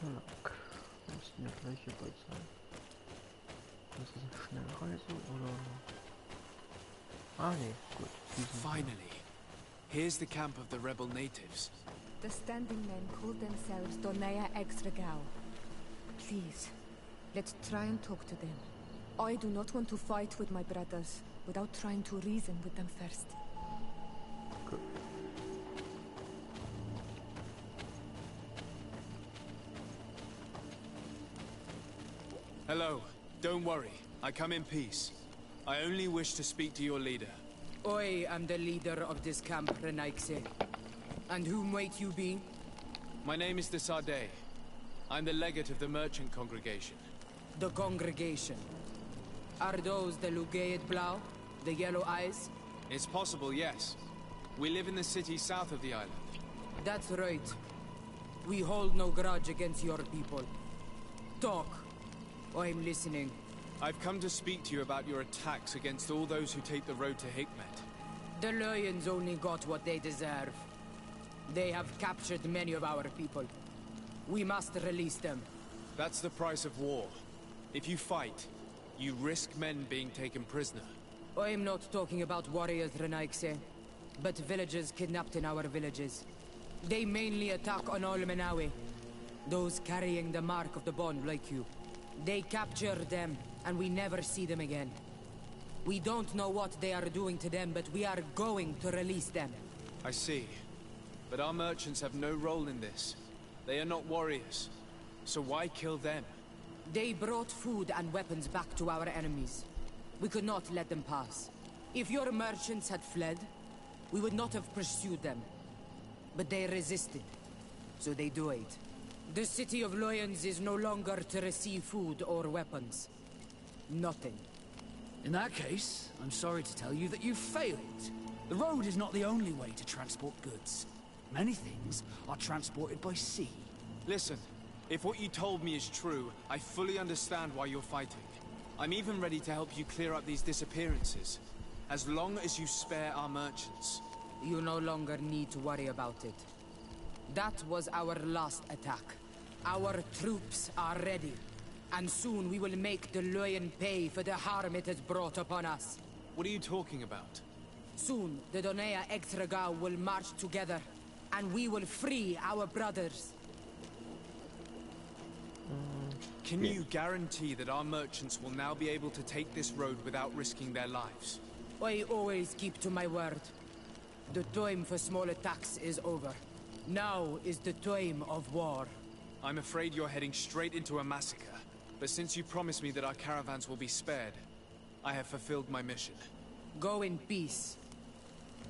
Tak, müssten ja gleich hier bald sein. Das ist eine Schnellreise oder? Ah nee, gut. Finally, here's the camp of the rebel natives. The standing men call themselves Donea Extragao. Please, let's try and talk to them. I do not want to fight with my brothers without trying to reason with them first. Good. Hello. Don't worry. I come in peace. I only wish to speak to your leader. I am the leader of this camp, Renaikse. And whom might you be? My name is de Sade. I'm the legate of the merchant congregation. The congregation. Are those the Lugaid Blau? The yellow eyes? It's possible, yes. We live in the city south of the island. That's right. We hold no grudge against your people. Talk. I'm listening. I've come to speak to you about your attacks against all those who take the road to Hikmet. The Lions only got what they deserve. They have captured many of our people. We must release them. That's the price of war. If you fight, you risk men being taken prisoner. I'm not talking about warriors, Renaikse, but villagers kidnapped in our villages. They mainly attack on Olmenawi, those carrying the mark of the bond like you. They capture them, and we never see them again. We don't know what they are doing to them, but we are going to release them. I see. But our merchants have no role in this. They are not warriors. So why kill them? They brought food and weapons back to our enemies. We could not let them pass. If your merchants had fled, we would not have pursued them. But they resisted, so they died. The city of Lions is no longer to receive food or weapons. Nothing. In that case, I'm sorry to tell you that you've failed. The road is not the only way to transport goods. Many things are transported by sea. Listen, if what you told me is true, I fully understand why you're fighting. I'm even ready to help you clear up these disappearances, as long as you spare our merchants. You no longer need to worry about it. That was our last attack. Our troops are ready, and soon we will make the Lion pay for the harm it has brought upon us. What are you talking about? Soon, the Donea Extragao will march together, and we will free our brothers. Can you guarantee that our merchants will now be able to take this road without risking their lives? I always keep to my word. The time for small attacks is over. Now is the time of war. I'm afraid you're heading straight into a massacre. But since you promised me that our caravans will be spared, I have fulfilled my mission. Go in peace.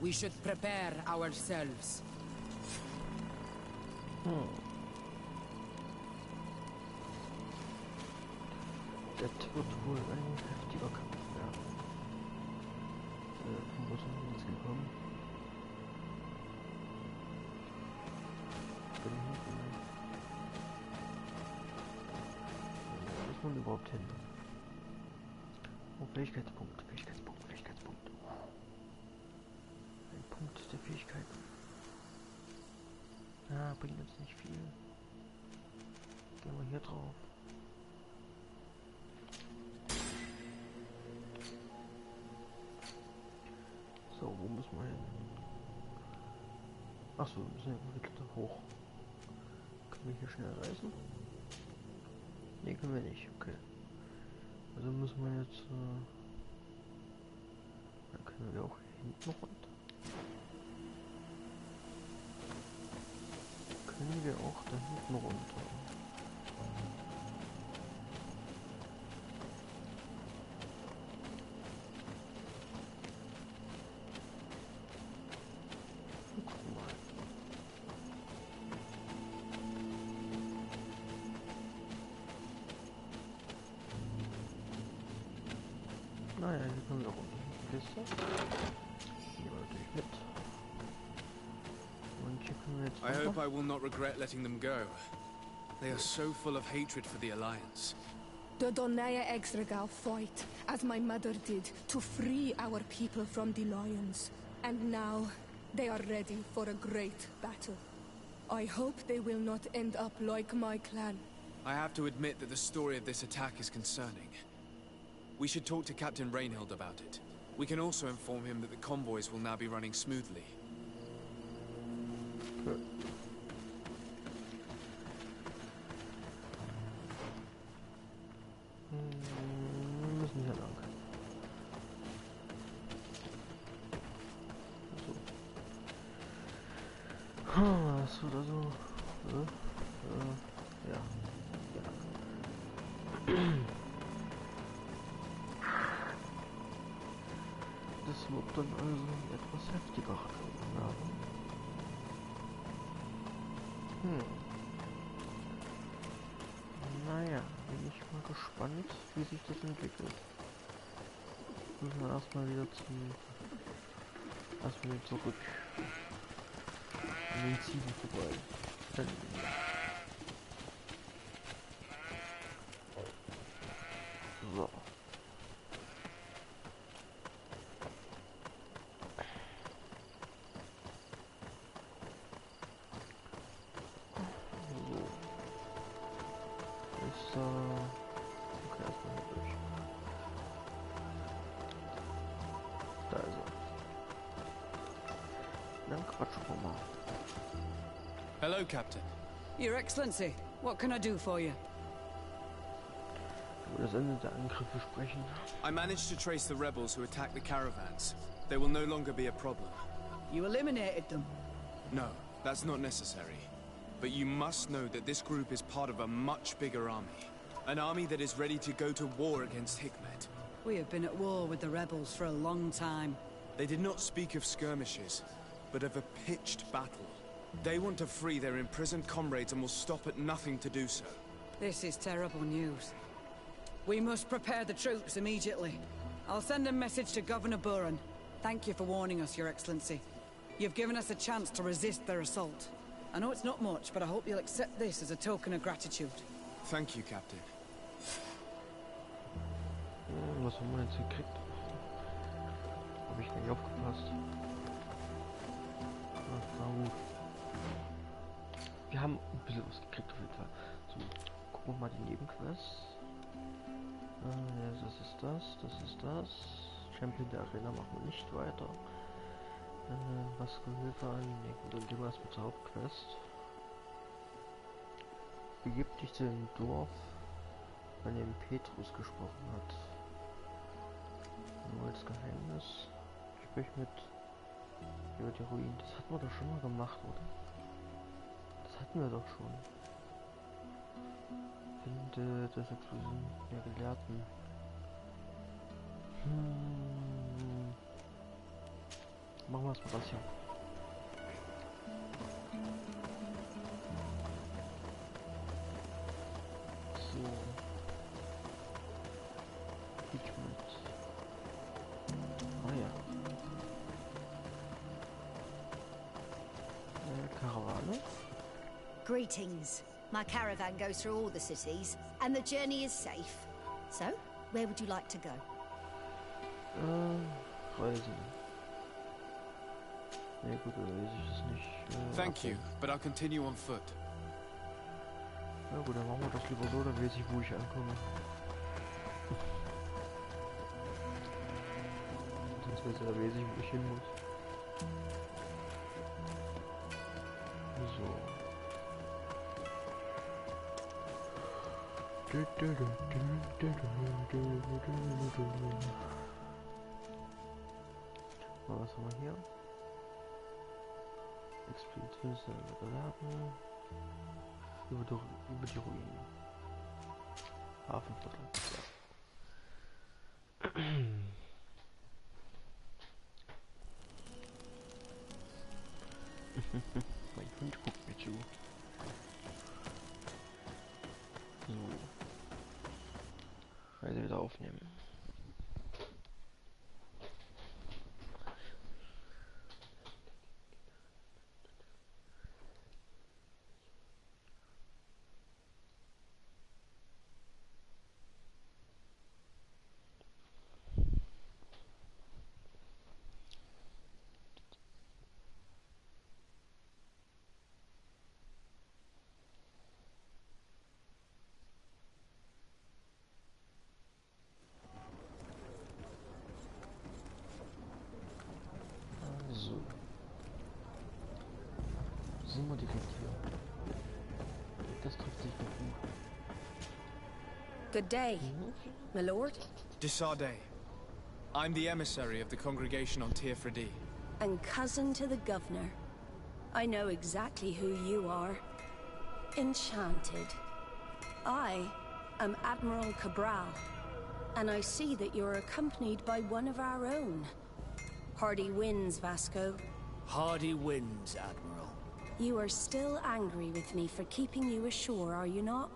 We should prepare ourselves. Das wird wohl ein heftiger Kampf werden. Wo sind wir jetzt gekommen? Bin hinten. Wo ist man überhaupt hin? Oh, Fähigkeitspunkt. Ein Punkt der Fähigkeiten. Ja, bringt jetzt nicht viel. Gehen wir hier drauf. So, wo müssen wir hin? Achso, wir müssen ja wieder hoch. Können wir hier schnell reisen? Ne, können wir nicht, okay. Also müssen wir jetzt... dann können wir auch hinten runter. Können wir auch da hinten runter? Naja, hier können wir runter. Kiste. Hier natürlich mit. Und hier können wir jetzt runter. I hope I will not regret letting them go. They are so full of hatred for the Alliance. The Donea Extragao fight, as my mother did, to free our people from the Lions. And now, they are ready for a great battle. I hope they will not end up like my clan. I have to admit that the story of this attack is concerning. We should talk to Captain Reinhild about it. We can also inform him that the convoys will now be running smoothly. Wir müssen hier lang. So. So oder so. Ja. Das wird dann also etwas heftiger werden. Naja, bin ich mal gespannt, wie sich das entwickelt. Müssen wir erstmal wieder zurück an den Zielen vorbei. Dann so. Okay, erstmal hier durch. Da ist er. Dann quatschen wir mal. Hello, Captain. Your Excellency, what can I do for you? Über das Ende der Angriffe sprechen. I managed to trace the rebels who attacked the caravans. They will no longer be a problem. You eliminated them. No, that's not necessary. But you must know that this group is part of a much bigger army. An army that is ready to go to war against Hikmet. We have been at war with the rebels for a long time. They did not speak of skirmishes, but of a pitched battle. They want to free their imprisoned comrades and will stop at nothing to do so. This is terrible news. We must prepare the troops immediately. I'll send a message to Governor Buran. Thank you for warning us, Your Excellency. You've given us a chance to resist their assault. I know it's not much, but I hope you'll accept this as a token of gratitude. Thank you, Captain. Was haben wir jetzt gekriegt? Habe ich nicht aufgepasst. Na gut. Wir haben ein bisschen was gekriegt auf jeden Fall. So, gucken wir mal die Nebenquests. Das ist das. Champion der Arena machen wir nicht weiter. Was Hilfe an? Ne, gut, dann gehen wir erstmal zur Hauptquest. Begib dich zu dem Dorf, an dem Petrus gesprochen hat. Nur als Geheimnis. Sprich mit über die Ruinen. Das hatten wir doch schon mal gemacht, oder? Das hatten wir doch schon. Finde das Explosion der Gelehrten. Machen wir erstmal das hier. So. Hikmet. Ah ja. Karawane. Greetings. My caravan goes through all the cities, and the journey is safe. So, where would you like to go? Reisen. Nee, gut, dann lese ich das nicht. Thank you, but I'll continue on foot. Ja gut, dann machen wir das lieber so, dann weiß ich, wo ich ankomme. Sonst weiß ich, wo ich hin muss. So. Was haben wir hier? Expedition Gelehrten. Über die Ruinen. Hafenviertel. Ja. Mein Hund guckt mir zu. So. Reise wieder aufnehmen. sind wir direkt hier. Das trifft sich doch gut. Good day, my lord. Desardet. I'm the emissary of the congregation on Tier And cousin to the governor. I know exactly who you are. Enchanted. I am Admiral Cabral, and I see that you're accompanied by one of our own. Hardy winds, Vasco. Hardy winds, Admiral. You are still angry with me for keeping you ashore, are you not?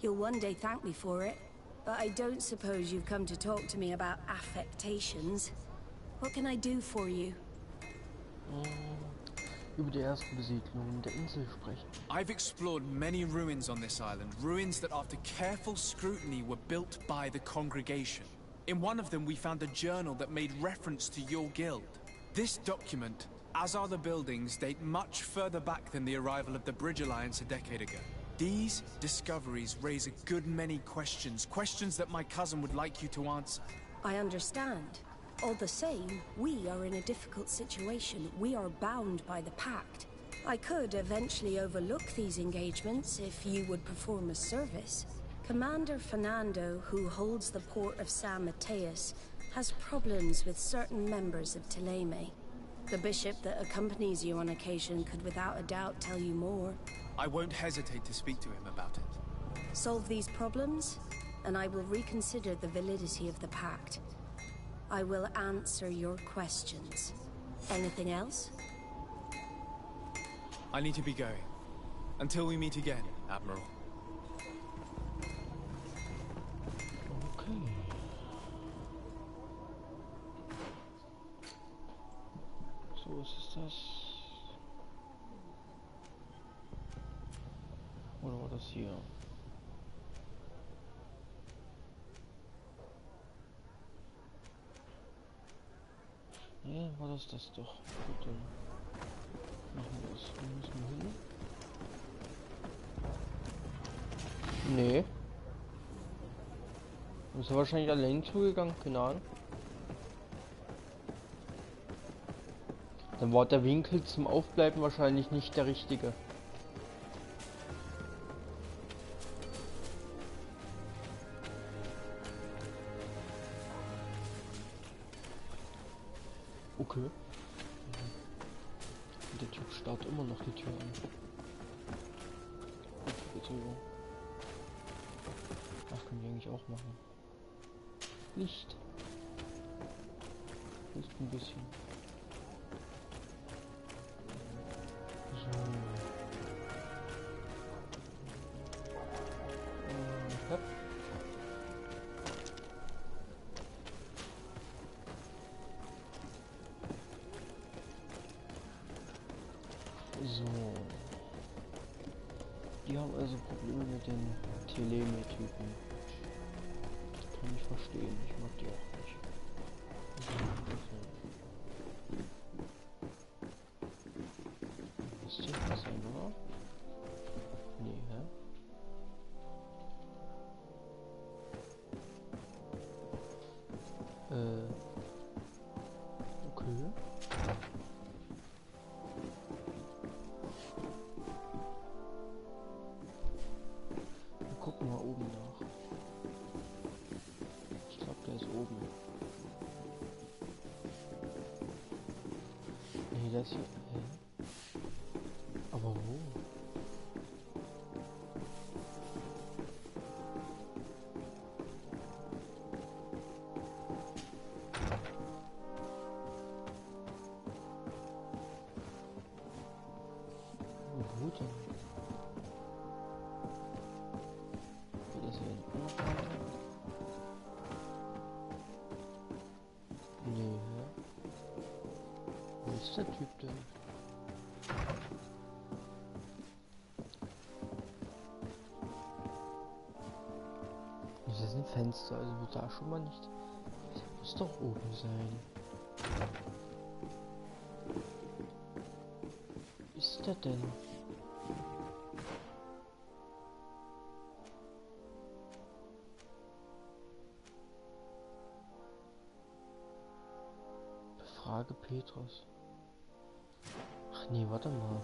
You'll one day thank me for it, but I don't suppose you've come to talk to me about affectations. What can I do for you? Über die ersten Besiedlungen der Insel sprechen. I've explored many ruins on this island, ruins that after careful scrutiny were built by the congregation. In one of them we found a journal that made reference to your guild. This document, as are the buildings, date much further back than the arrival of the Bridge Alliance a decade ago. These discoveries raise a good many questions, questions that my cousin would like you to answer. I understand. All the same, we are in a difficult situation. We are bound by the pact. I could eventually overlook these engagements if you would perform a service. Commander Fernando, who holds the port of San Mateus, has problems with certain members of Teleme. The bishop that accompanies you on occasion could without a doubt tell you more. I won't hesitate to speak to him about it. Solve these problems, and I will reconsider the validity of the pact. I will answer your questions. Anything else? I need to be going. Until we meet again, Admiral. Okay. So, was ist das? Oder war das hier? Ja, war das doch? Gut, dann machen wir das. Wo müssen wir hin? Nee. Ist er wahrscheinlich allein zugegangen? Keine Ahnung. Dann war der Winkel zum Aufbleiben wahrscheinlich nicht der richtige. Okay. Der Typ starrt immer noch die Tür an. Gut, bitte. Das können wir eigentlich auch machen. Licht. Licht ein bisschen. So. Hopp. So. Die haben also Probleme mit den Teleme-Typen. Kann ich verstehen. Ich mag die auch nicht. So. Ist hier was sein, oder? Nee, hä? Okay. Wir gucken mal oben nach. Ich glaube, der ist oben. Nee, der ist hier. Hä? Aber wo? Wo denn? Geht das hier hinten noch weiter? Nee, hä? Wo ist der Typ denn? Das ist ein Fenster, also wird da schon mal nicht. Das muss doch oben sein. Wo ist der denn? Befrage Petrus. Ach nee, warte mal.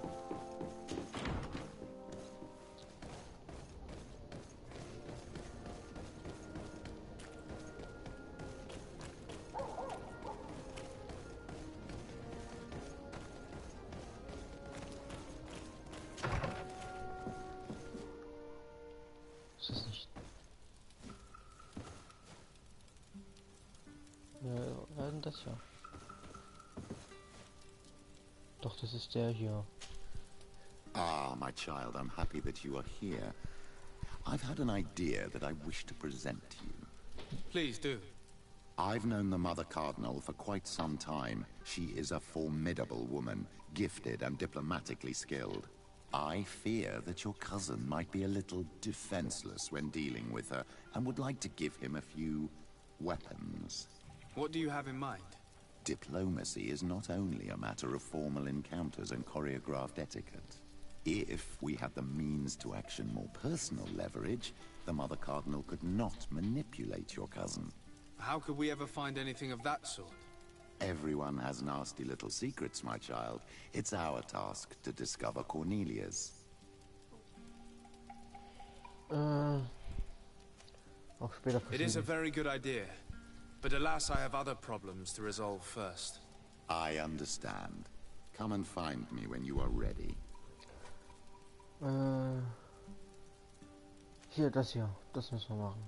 Ist das nicht? Ja, wer denn das ja? Doch, das ist der hier. Ah, my child, I'm happy that you are here. I've had an idea that I wish to present to you. Please do. I've known the Mother Cardinal for quite some time. She is a formidable woman, gifted and diplomatically skilled. I fear that your cousin might be a little defenseless when dealing with her, and would like to give him a few weapons. What do you have in mind? Diplomacy is not only a matter of formal encounters and choreographed etiquette. If we had the means to action more personal leverage, the Mother Cardinal could not manipulate your cousin. How could we ever find anything of that sort? Everyone has nasty little secrets, my child. It's our task to discover Cornelia's. Auch später It is a verschieden. very good idea, but alas, I have other problems to resolve first. I understand. Come and find me when you are ready. Hier, das hier. Das müssen wir machen.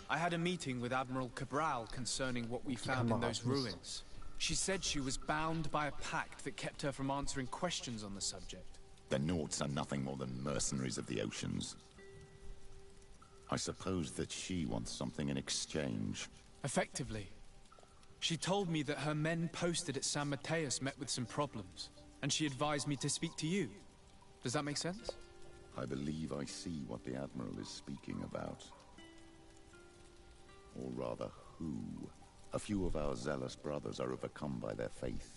I had a meeting with Admiral Cabral concerning what we found in those ruins. She said she was bound by a pact that kept her from answering questions on the subject. The Nauts are nothing more than mercenaries of the oceans. I suppose that she wants something in exchange. Effectively. She told me that her men posted at San Mateus met with some problems, and she advised me to speak to you. Does that make sense? I believe I see what the Admiral is speaking about. Or rather, who. A few of our zealous brothers are overcome by their faith.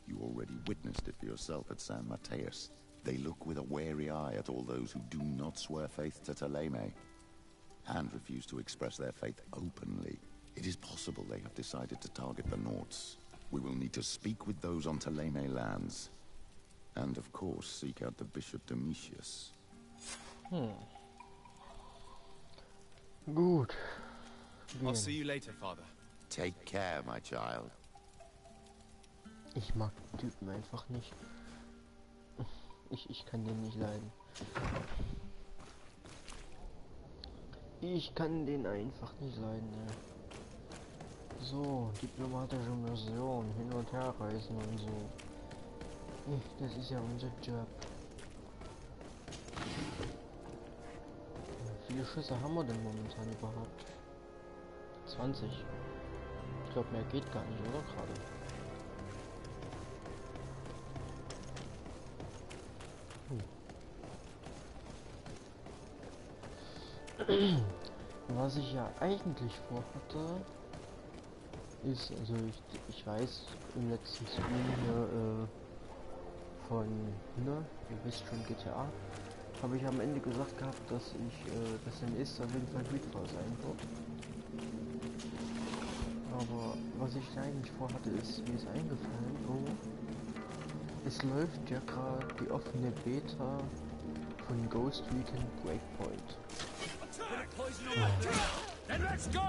You already witnessed it for yourself at San Mateus. They look with a wary eye at all those who do not swear faith to Teleme, and refuse to express their faith openly. It is possible they have decided to target the Nauts. We will need to speak with those on Teleme lands. And of course, seek out the Bishop Domitius. Gut. I'll Gehen. see you later, Father. Take care, my child. Ich mag den Typen einfach nicht. Ich kann den nicht leiden. Ich kann den einfach nicht leiden, ne. So, diplomatische Mission, hin und her reisen und so. Das ist ja unser Job. Wie viele Schüsse haben wir denn momentan überhaupt? 20. Ich glaube, mehr geht gar nicht, oder? Gerade. Was ich ja eigentlich vorhatte, ist, also ich weiß, im letzten Stream hier von, ne, ihr wisst schon, GTA, habe ich am Ende gesagt gehabt, dass ich, dass der nächste auf jeden Fall GreedFall sein wird. Aber was ich eigentlich vorhatte, ist, mir ist eingefallen, oh, es läuft ja gerade die offene Beta von Ghost Recon Breakpoint. Then let's go!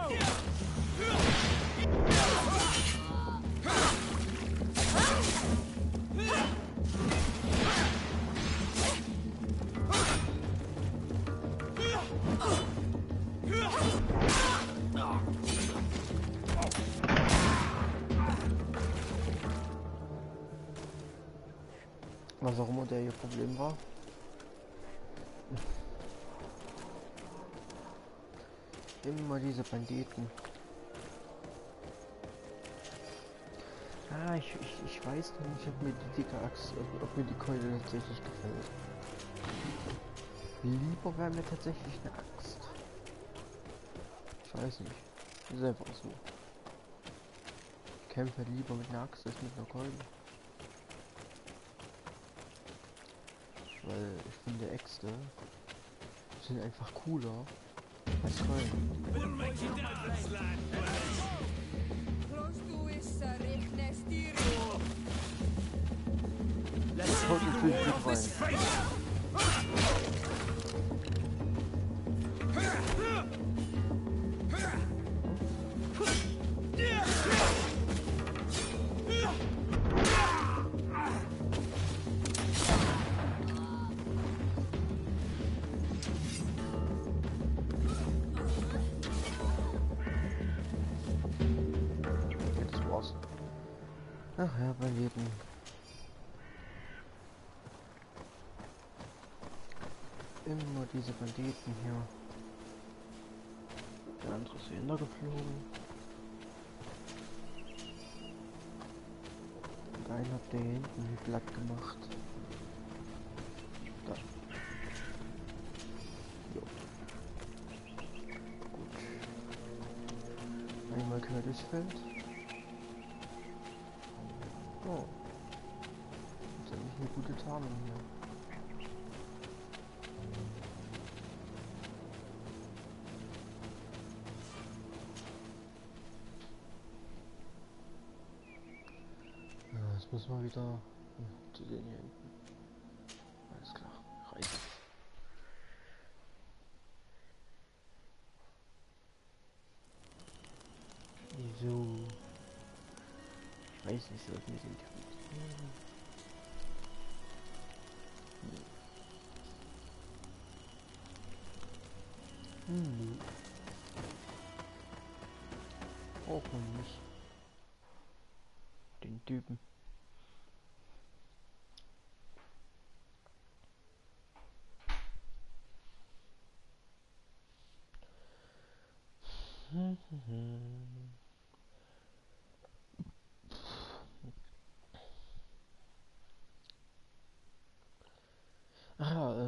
Was auch immer der ihr Problem war. Immer diese Banditen. Ah, ich weiß noch nicht, ob mir die dicke Axt, ob mir die Keule tatsächlich gefällt. Lieber wäre mir tatsächlich eine Axt. Ich weiß nicht. Ist einfach so. Ich kämpfe lieber mit einer Axt als mit einer Keule. Weil ich finde Äxte sind einfach cooler als Keulen. Close to is Richtnestirio. Let's see if you can ward off this fate. Das war's. Ach ja, bei jedem. Immer diese Banditen hier. Der andere ist hier geflogen. Und einer hat der hinten platt gemacht. Da. Jo. Gut. Einmal quer durchs Feld. Oh. Das ist eigentlich eine gute Tarnung hier. Jetzt müssen wir wieder zu den hier hinten. Alles klar, reicht. So. Ich weiß nicht, sollten wir den nö. Auch nicht. Den Typen.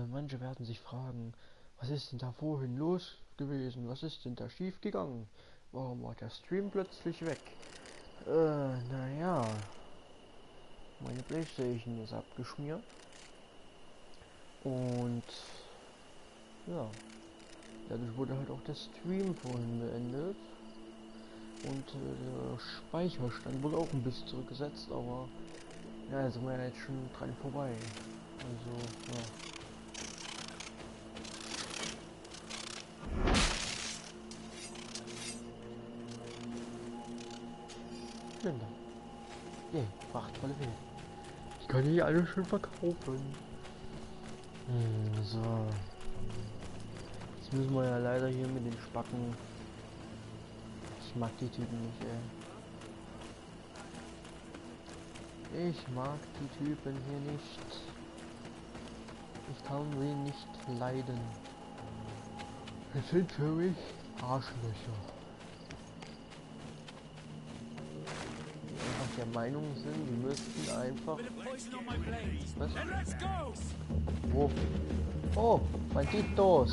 Manche werden sich fragen, was ist denn da vorhin los gewesen? Was ist denn da schief gegangen? Warum war der Stream plötzlich weg? Naja, meine Playstation ist abgeschmiert und ja, dadurch wurde halt auch der Stream vorhin beendet und der Speicherstand wurde auch ein bisschen zurückgesetzt, aber ja, sind wir ja jetzt schon dran vorbei. Also ja. Länder. Yeah, prachtvolle Welt. Ich kann die alle schon verkaufen. So. Jetzt müssen wir ja leider hier mit den Spacken. Ich mag die Typen nicht, ey. Ich mag die Typen hier nicht. Ich kann sie nicht leiden. Es sind für mich Arschlöcher. Der Meinung sind, die müssten einfach... Was? Wo? Oh, Banditos!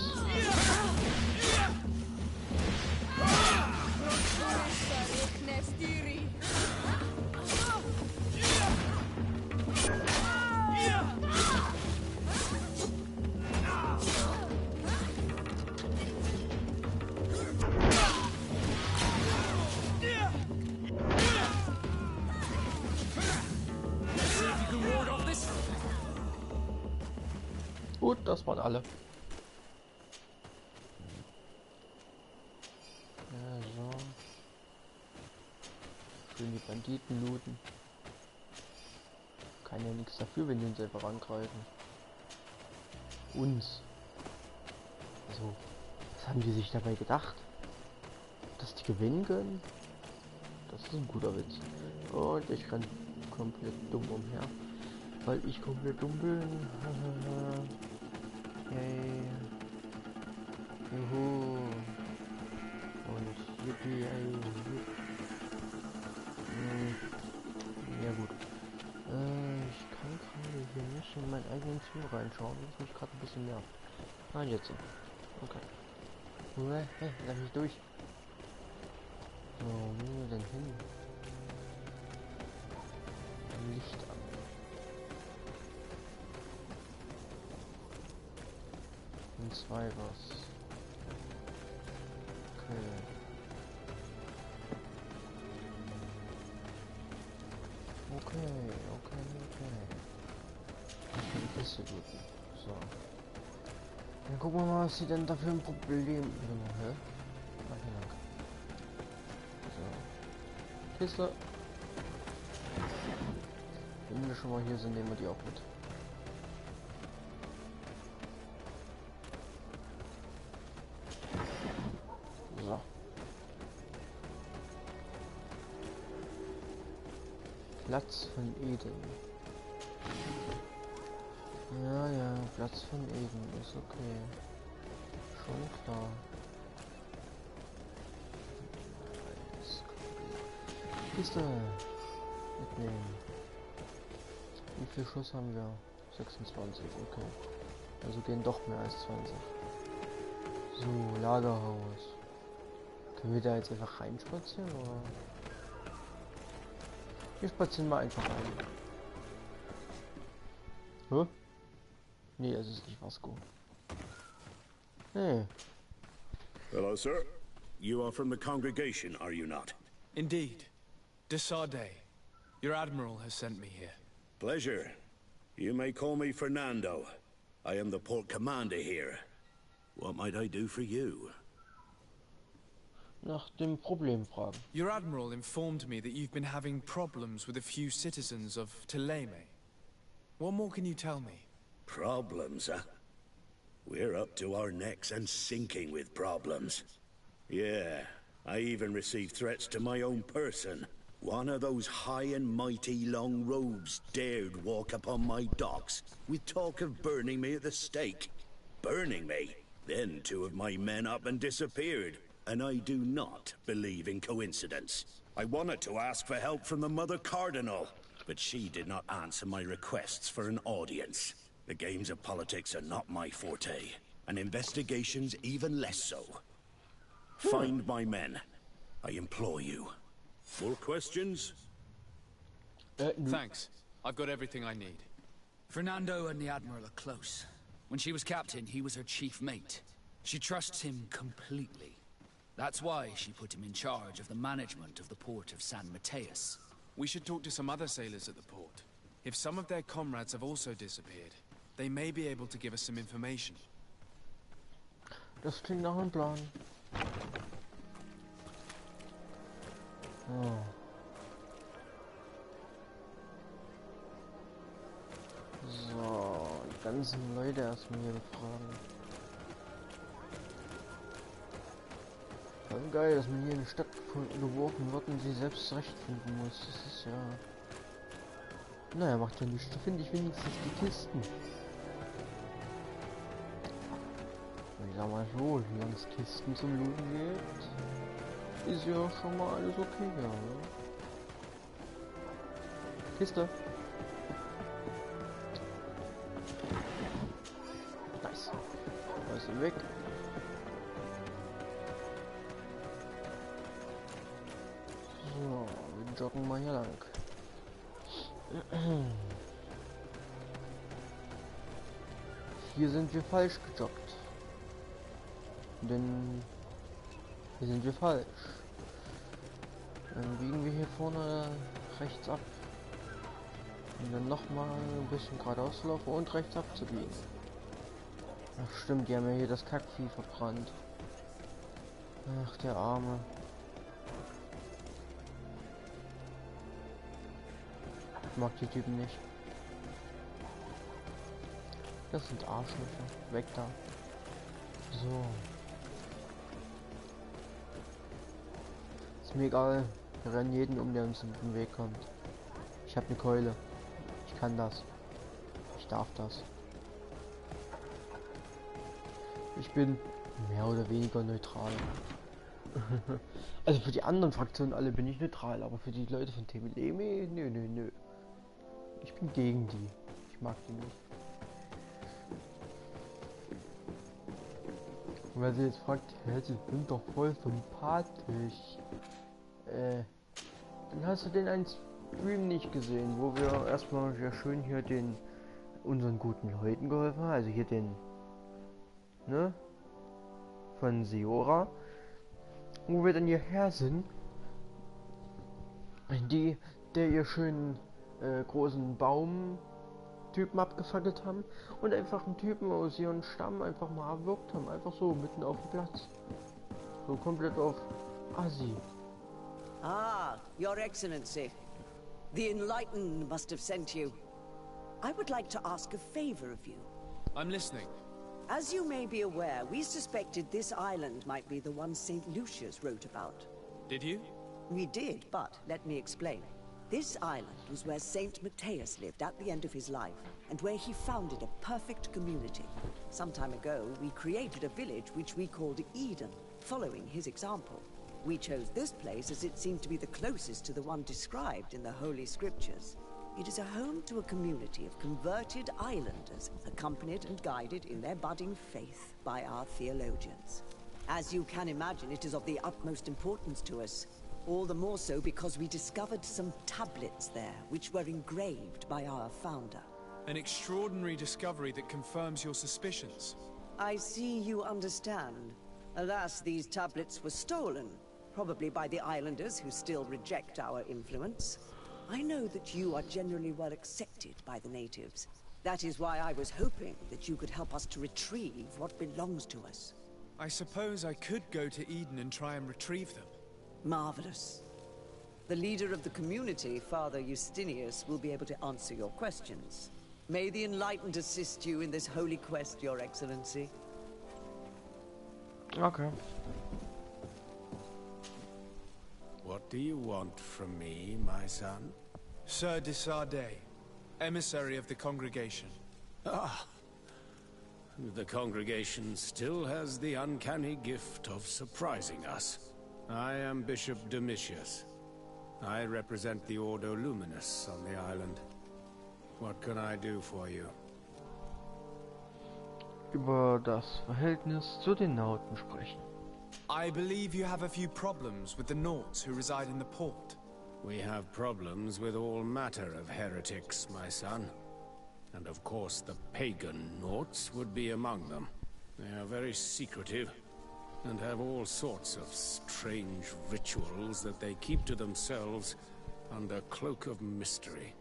Gut, das waren alle. Ja, so. Schön die Banditen looten. Kann ja nichts dafür, wenn die uns einfach angreifen. Uns. Also, was haben die sich dabei gedacht? Dass die gewinnen können? Das ist ein guter Witz. Und ich renn komplett dumm umher. Weil ich komplett dumm bin. Yay. Juhu. Und yippie, ey. Ja gut. Ich kann gerade hier nicht in meinen eigenen Stream reinschauen, das mich gerade ein bisschen nervt. Nein, jetzt so. Okay. Hey, lass mich durch. So, wo müssen wir denn hin? Licht an. Und zwei was. Okay. Okay. Guten. So. Dann gucken wir mal, was sie denn da für ein Problem... Hä? Ach, hier lang. So. Kiste. Wenn wir schon mal hier sind, nehmen wir die auch mit. So. Platz von Eden. Ja, ja, Platz von Eden ist okay. Schon klar. Kiste. Mitnehmen. Wie viel Schuss haben wir? 26, okay. Also gehen doch mehr als 20. So, Lagerhaus. Können wir da jetzt einfach reinspazieren, oder? Wir spazieren mal einfach rein. Hä? Nee, es ist nicht Vasco. Hey. Hello, sir. You are from the congregation, are you not? Indeed. De Sardet. Your admiral has sent me here. Pleasure. You may call me Fernando. I am the port commander here. What might I do for you? Nach dem Problem fragen. Your admiral informed me that you've been having problems with a few citizens of Teleme. What more can you tell me? Problems, huh? We're up to our necks and sinking with problems. Yeah, I even received threats to my own person. One of those high and mighty long robes dared walk upon my docks with talk of burning me at the stake. Burning me? Then two of my men up and disappeared. And I do not believe in coincidence. I wanted to ask for help from the Mother Cardinal, but she did not answer my requests for an audience. The games of politics are not my forte, and investigations even less so. Find my men. I implore you. More questions? Thanks. I've got everything I need. Fernando and the Admiral are close. When she was captain, he was her chief mate. She trusts him completely. That's why she put him in charge of the management of the port of San Mateus. We should talk to some other sailors at the port. If some of their comrades have also disappeared, they may be able to give us some information. Das klingt nach einem Plan. Oh. So, die ganzen Leute erstmal hier befragen. Voll geil, dass man hier in die Stadt geworfen wird und sie selbst zurechtfinden muss. Das ist ja... Naja, macht ja nichts. Da finde ich wenigstens die Kisten. Ich sag mal so, solange es Kisten zum Looten gibt, ist ja schon mal alles okay, ja. Ne? Kiste. Nice. Da ist sie weg. So, wir joggen mal hier lang. Hier sind wir falsch gejoggt. Denn hier sind wir falsch. Dann biegen wir hier vorne rechts ab. Und dann nochmal ein bisschen geradeaus laufen und rechts abzubiegen. Ach stimmt, die haben ja hier das Kackvieh verbrannt. Ach, der Arme. Ich mag die Typen nicht. Das sind Arschlöcher. Weg da. So. Ist mir egal. Wir rennen jeden um, der uns in den Weg kommt. Ich habe eine Keule. Ich kann das. Ich darf das. Ich bin mehr oder weniger neutral. Also für die anderen Fraktionen alle bin ich neutral, aber für die Leute von Teleme, nö. Ich bin gegen die. Ich mag die nicht. Und wer sich jetzt fragt, hey, sie sind doch voll sympathisch. Dann hast du den einen Stream nicht gesehen, wo wir erstmal sehr schön hier unseren guten Leuten geholfen haben. Also hier den, ne? Von Seora. Wo wir dann hierher sind. Der ihr schönen großen Baum Typen abgefackelt haben und einfach einen Typen aus ihren Stamm einfach mal erwürgt haben. Einfach so, mitten auf dem Platz. So komplett auf Assi. Ah, Your Excellency. The Enlightened must have sent you. I would like to ask a favor of you. I'm listening. As you may be aware, we suspected this island might be the one St. Lucius wrote about. Did you? We did, but let me explain. This island was where St. Matthias lived at the end of his life, and where he founded a perfect community. Some time ago, we created a village which we called Eden, following his example. We chose this place as it seemed to be the closest to the one described in the Holy Scriptures. It is a home to a community of converted islanders, accompanied and guided in their budding faith by our theologians. As you can imagine, it is of the utmost importance to us. All the more so because we discovered some tablets there, which were engraved by our founder. An extraordinary discovery that confirms your suspicions. I see you understand. Alas, these tablets were stolen, probably by the islanders who still reject our influence. I know that you are generally well accepted by the natives. That is why I was hoping that you could help us to retrieve what belongs to us. I suppose I could go to Eden and try and retrieve them. Marvelous. The leader of the community, Father Justinius, will be able to answer your questions. May the Enlightened assist you in this holy quest, Your Excellency. Okay. What do you want from me, my son? Sir de Sardet, emissary of the congregation. Ah. The congregation still has the uncanny gift of surprising us. I am Bishop Domitius. I represent the Ordo Luminous on the island. What can I do for you? Über das Verhältnis zu den Nauten sprechen. I believe you have a few problems with the Nauts who reside in the port. We have problems with all matter of heretics, my son. And of course the pagan Nauts would be among them. They are very secretive, and have all sorts of strange rituals that they keep to themselves under cloak of mystery.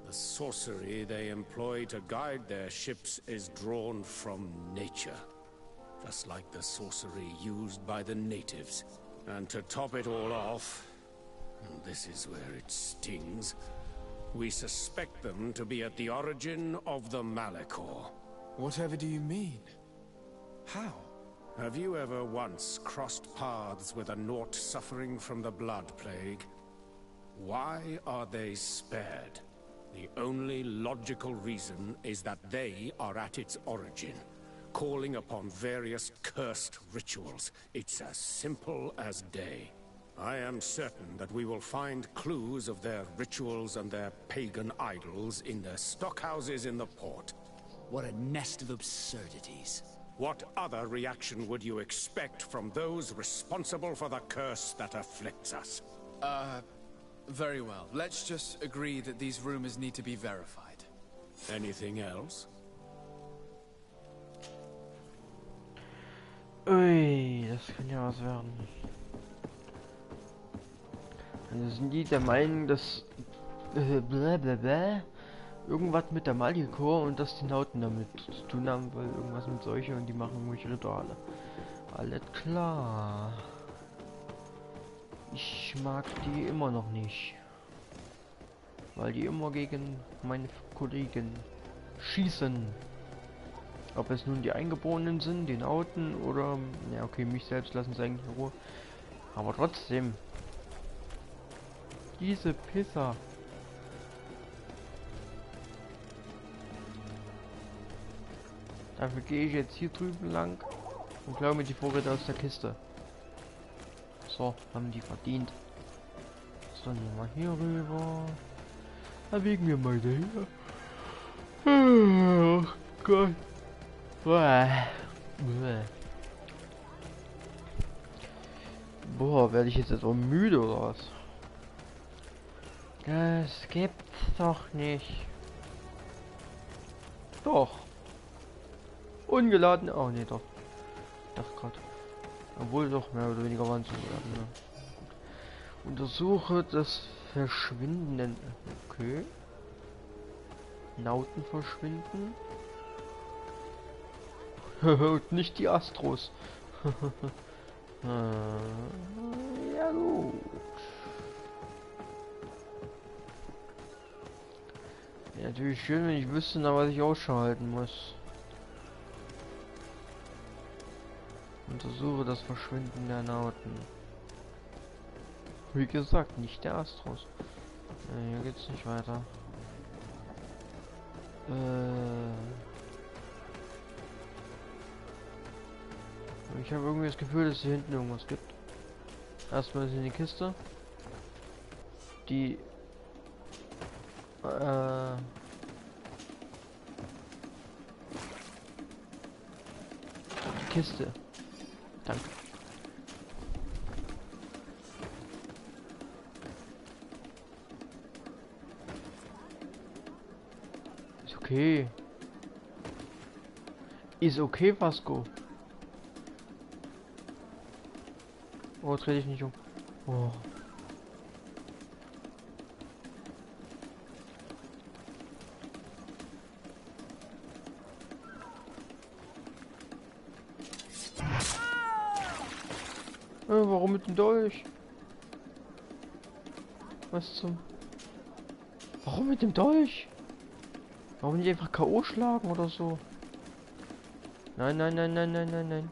The sorcery they employ to guide their ships is drawn from nature, just like the sorcery used by the natives. And to top it all off, and this is where it stings, we suspect them to be at the origin of the Malachor. Whatever do you mean? How? Have you ever once crossed paths with a Naut suffering from the blood plague? Why are they spared? The only logical reason is that they are at its origin, calling upon various cursed rituals. It's as simple as day. I am certain that we will find clues of their rituals and their pagan idols in their stockhouses in the port. What a nest of absurdities. What other reaction would you expect from those responsible for the curse that afflicts us? Very well. Let's just agree that these rumors need to be verified. Anything else? Ui, das kann ja was werden. Also sind die der Meinung, dass irgendwas mit der Malachor und dass die Nauten damit zu tun haben, weil irgendwas mit Seuche und die machen irgendwelche Rituale. Alles klar. Ich mag die immer noch nicht. Weil die immer gegen meine Kollegen schießen. Ob es nun die Eingeborenen sind, die Nauten oder... Ja okay, mich selbst lassen sie eigentlich in Ruhe. Aber trotzdem. Diese Pisser. Dafür gehe ich jetzt hier drüben lang und klaue mir die Vorräte aus der Kiste. So, haben die verdient. So, nehmen wir hier rüber. Dann biegen wir mal dahin. Oh Gott. Boah, werde ich jetzt etwa müde oder was? Das gibt's doch nicht. Doch. Ungeladen. Oh ne, doch. Ich dachte gerade. Obwohl doch mehr oder weniger waren es ungeladen. Ja. Untersuche das Verschwinden. Okay. Nauten verschwinden. Und nicht die Astros. Ja gut. Ja, natürlich schön, wenn ich wüsste, nach was ich ausschalten muss. Untersuche das Verschwinden der Nauten. Wie gesagt, nicht der Astros. Hier geht's nicht weiter. Ich habe irgendwie das Gefühl, dass hier hinten irgendwas gibt. Erstmal ist hier eine Kiste. Die Kiste. Danke. Ist okay. Ist okay, Vasco. Oh, dreh dich nicht um. Oh. Warum mit dem Dolch? Was zum... Warum mit dem Dolch? Warum nicht einfach K.O. schlagen oder so? Nein, nein, nein, nein, nein, nein, nein.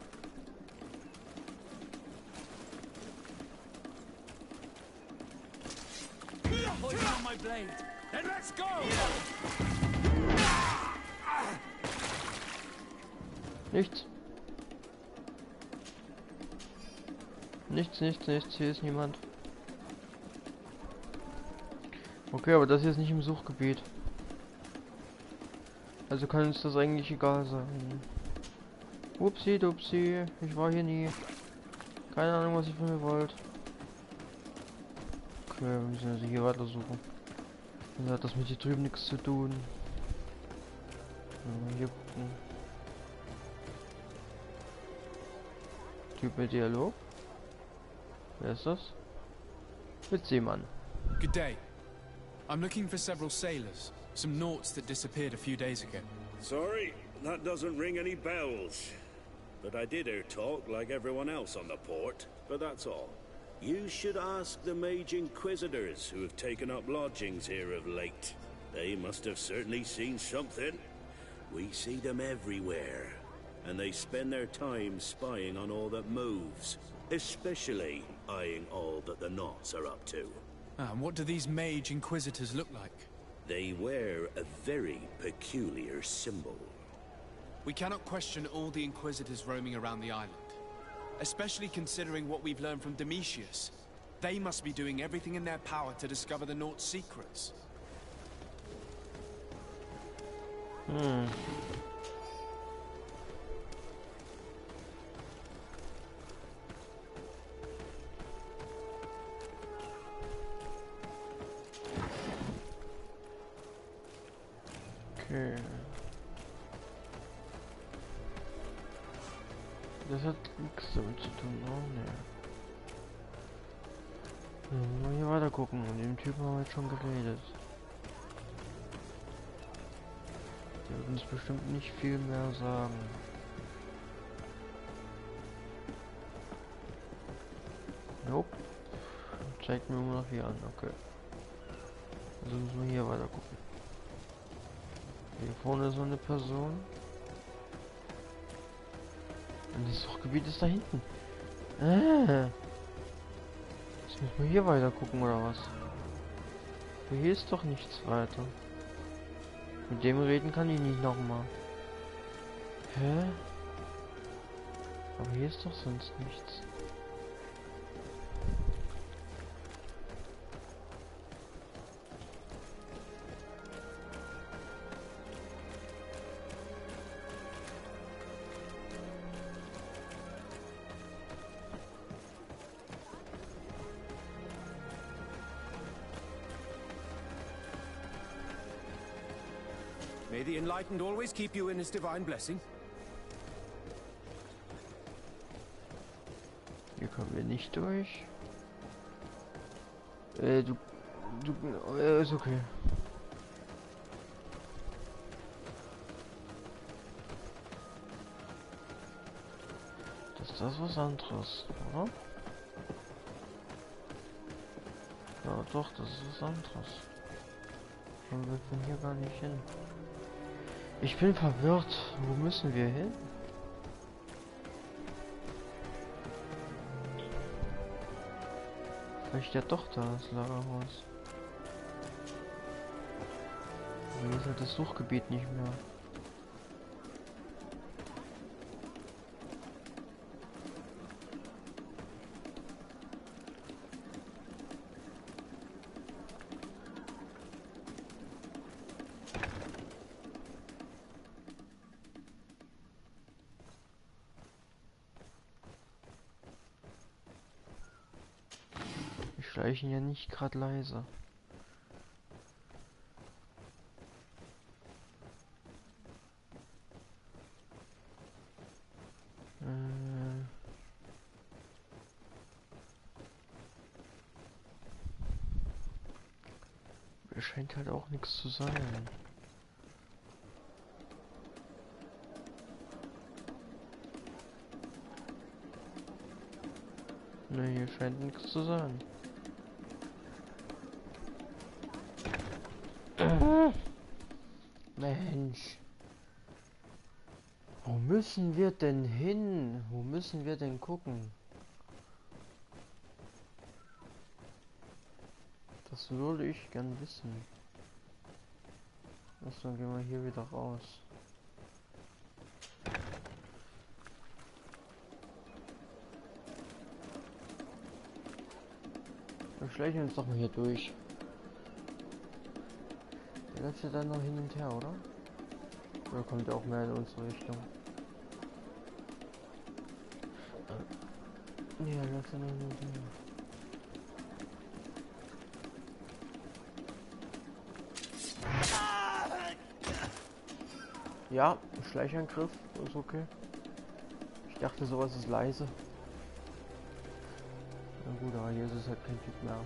Nichts. Nichts, nichts, nichts. Hier ist niemand. Okay, aber das hier ist nicht im Suchgebiet. Also kann uns das eigentlich egal sein. Upsi, dupsi. Ich war hier nie. Keine Ahnung, was ich von mir wollt. Okay, wir müssen also hier weiter suchen. Dann hat das mit hier drüben nichts zu tun. Hier gucken. Typ mit Dialog. Wer ist das? Mit Seemann. Good day. I'm looking for several sailors. Some naughts that disappeared a few days ago. Sorry, that doesn't ring any bells. But I did hear talk like everyone else on the port, but that's all. You should ask the Mage Inquisitors who have taken up lodgings here of late. They must have certainly seen something. We see them everywhere, and they spend their time spying on all that moves, especially eyeing all that the Knots are up to. And what do these Mage Inquisitors look like? They wear a very peculiar symbol. We cannot question all the Inquisitors roaming around the island. Especially considering what we've learned from Domitius. They must be doing everything in their power to discover the Naught's secrets. Okay. Das hat nichts damit zu tun, oh ne. Mal hier weiter gucken. Mit dem Typen haben wir jetzt schon geredet. Der wird uns bestimmt nicht viel mehr sagen. Nope. Zeigt mir nur noch hier an, okay. Also müssen wir hier weiter gucken. Hier vorne ist so eine Person. Und das Suchgebiet ist da hinten. Jetzt müssen wir hier weiter gucken oder was? Aber hier ist doch nichts weiter. Mit dem reden kann ich nicht nochmal. Hä? Aber hier ist doch sonst nichts. May the Enlightened always keep you in his divine blessing. Hier kommen wir nicht durch. Ist okay. Ist das was anderes, oder? Ja doch, das ist was anderes. Aber wir können hier gar nicht hin. Ich bin verwirrt. Wo müssen wir hin? Vielleicht ja doch da, das Lagerhaus. Aber hier ist halt das Suchgebiet nicht mehr. Wir schleichen ja nicht gerade leise. Hier scheint halt auch nichts zu sein. Ne, hier scheint nichts zu sein. Mensch. Wo müssen wir denn hin? Wo müssen wir denn gucken? Das würde ich gern wissen. Also, dann gehen wir hier wieder raus. Wir schleichen uns doch mal hier durch. Der läuft ja dann noch hin und her, oder? Oder kommt er auch mehr in unsere Richtung? Nee, er läuft ja noch hin und her. Ja, Schleichangriff ist okay. Ich dachte, sowas ist leise. Na gut, aber hier ist es halt kein Typ mehr.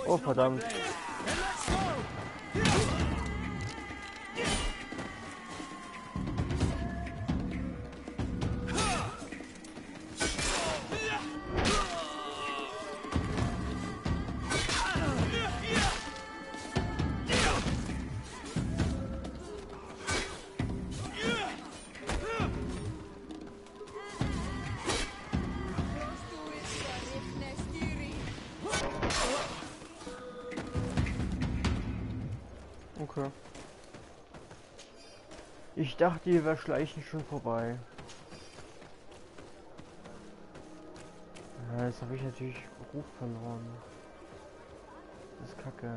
Oh verdammt. Okay. Ich dachte, hier wäre Schleichen schon vorbei. Ja, jetzt habe ich natürlich Ruf verloren. Das ist kacke.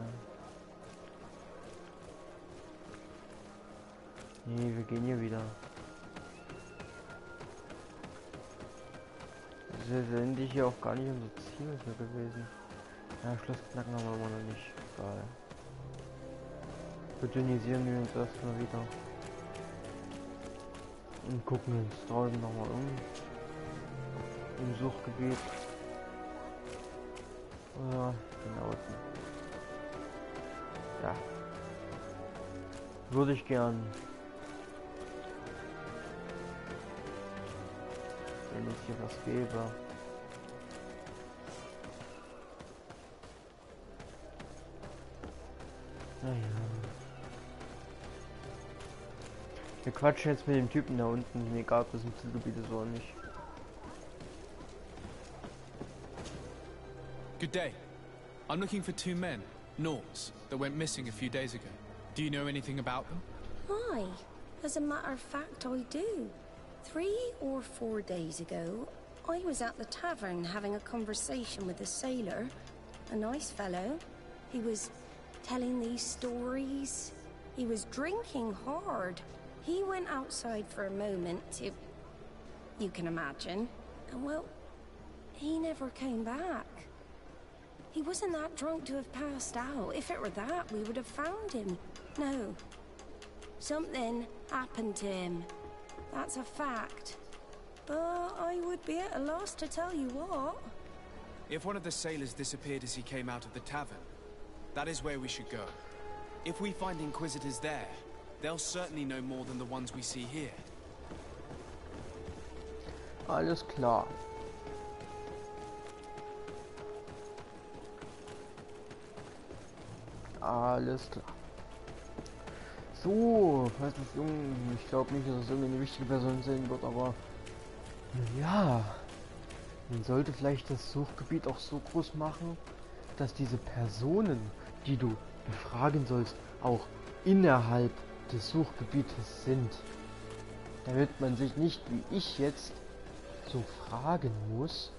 Nee, wir gehen hier wieder. Das ist letztendlich hier auch gar nicht unser Ziel hier gewesen. Ja, Schloss knacken haben wir immer noch nicht. Geil. Verdünnisieren wir uns erstmal wieder. Und gucken uns draußen nochmal um. Im Suchgebiet. Ja, genau. Ja. Würde ich gern. Wenn es hier was gäbe. Naja. Wir quatschen jetzt mit dem Typen da unten, egal ob das ein Zielgebiet ist oder nicht. Good day. I'm looking for two men, Norts, that went missing a few days ago. Do you know anything about them? Why? As a matter of fact, I do. 3 or 4 days ago, I was at the tavern having a conversation with a sailor. A nice fellow. He was telling these stories. He was drinking hard. He went outside for a moment to... you can imagine. And well, he never came back. He wasn't that drunk to have passed out. If it were that, we would have found him. No. Something happened to him. That's a fact. But I would be at a loss to tell you what. If one of the sailors disappeared as he came out of the tavern, that is where we should go. If we find Inquisitors there, they'll certainly know more than the ones we see here. Alles klar. Alles klar. So, was ist ich glaube nicht, dass es irgendeine wichtige Person sein wird, aber ja, man sollte vielleicht das Suchgebiet auch so groß machen, dass diese Personen, die du befragen sollst, auch innerhalb des Suchgebietes sind. Damit man sich nicht, wie ich jetzt, so fragen muss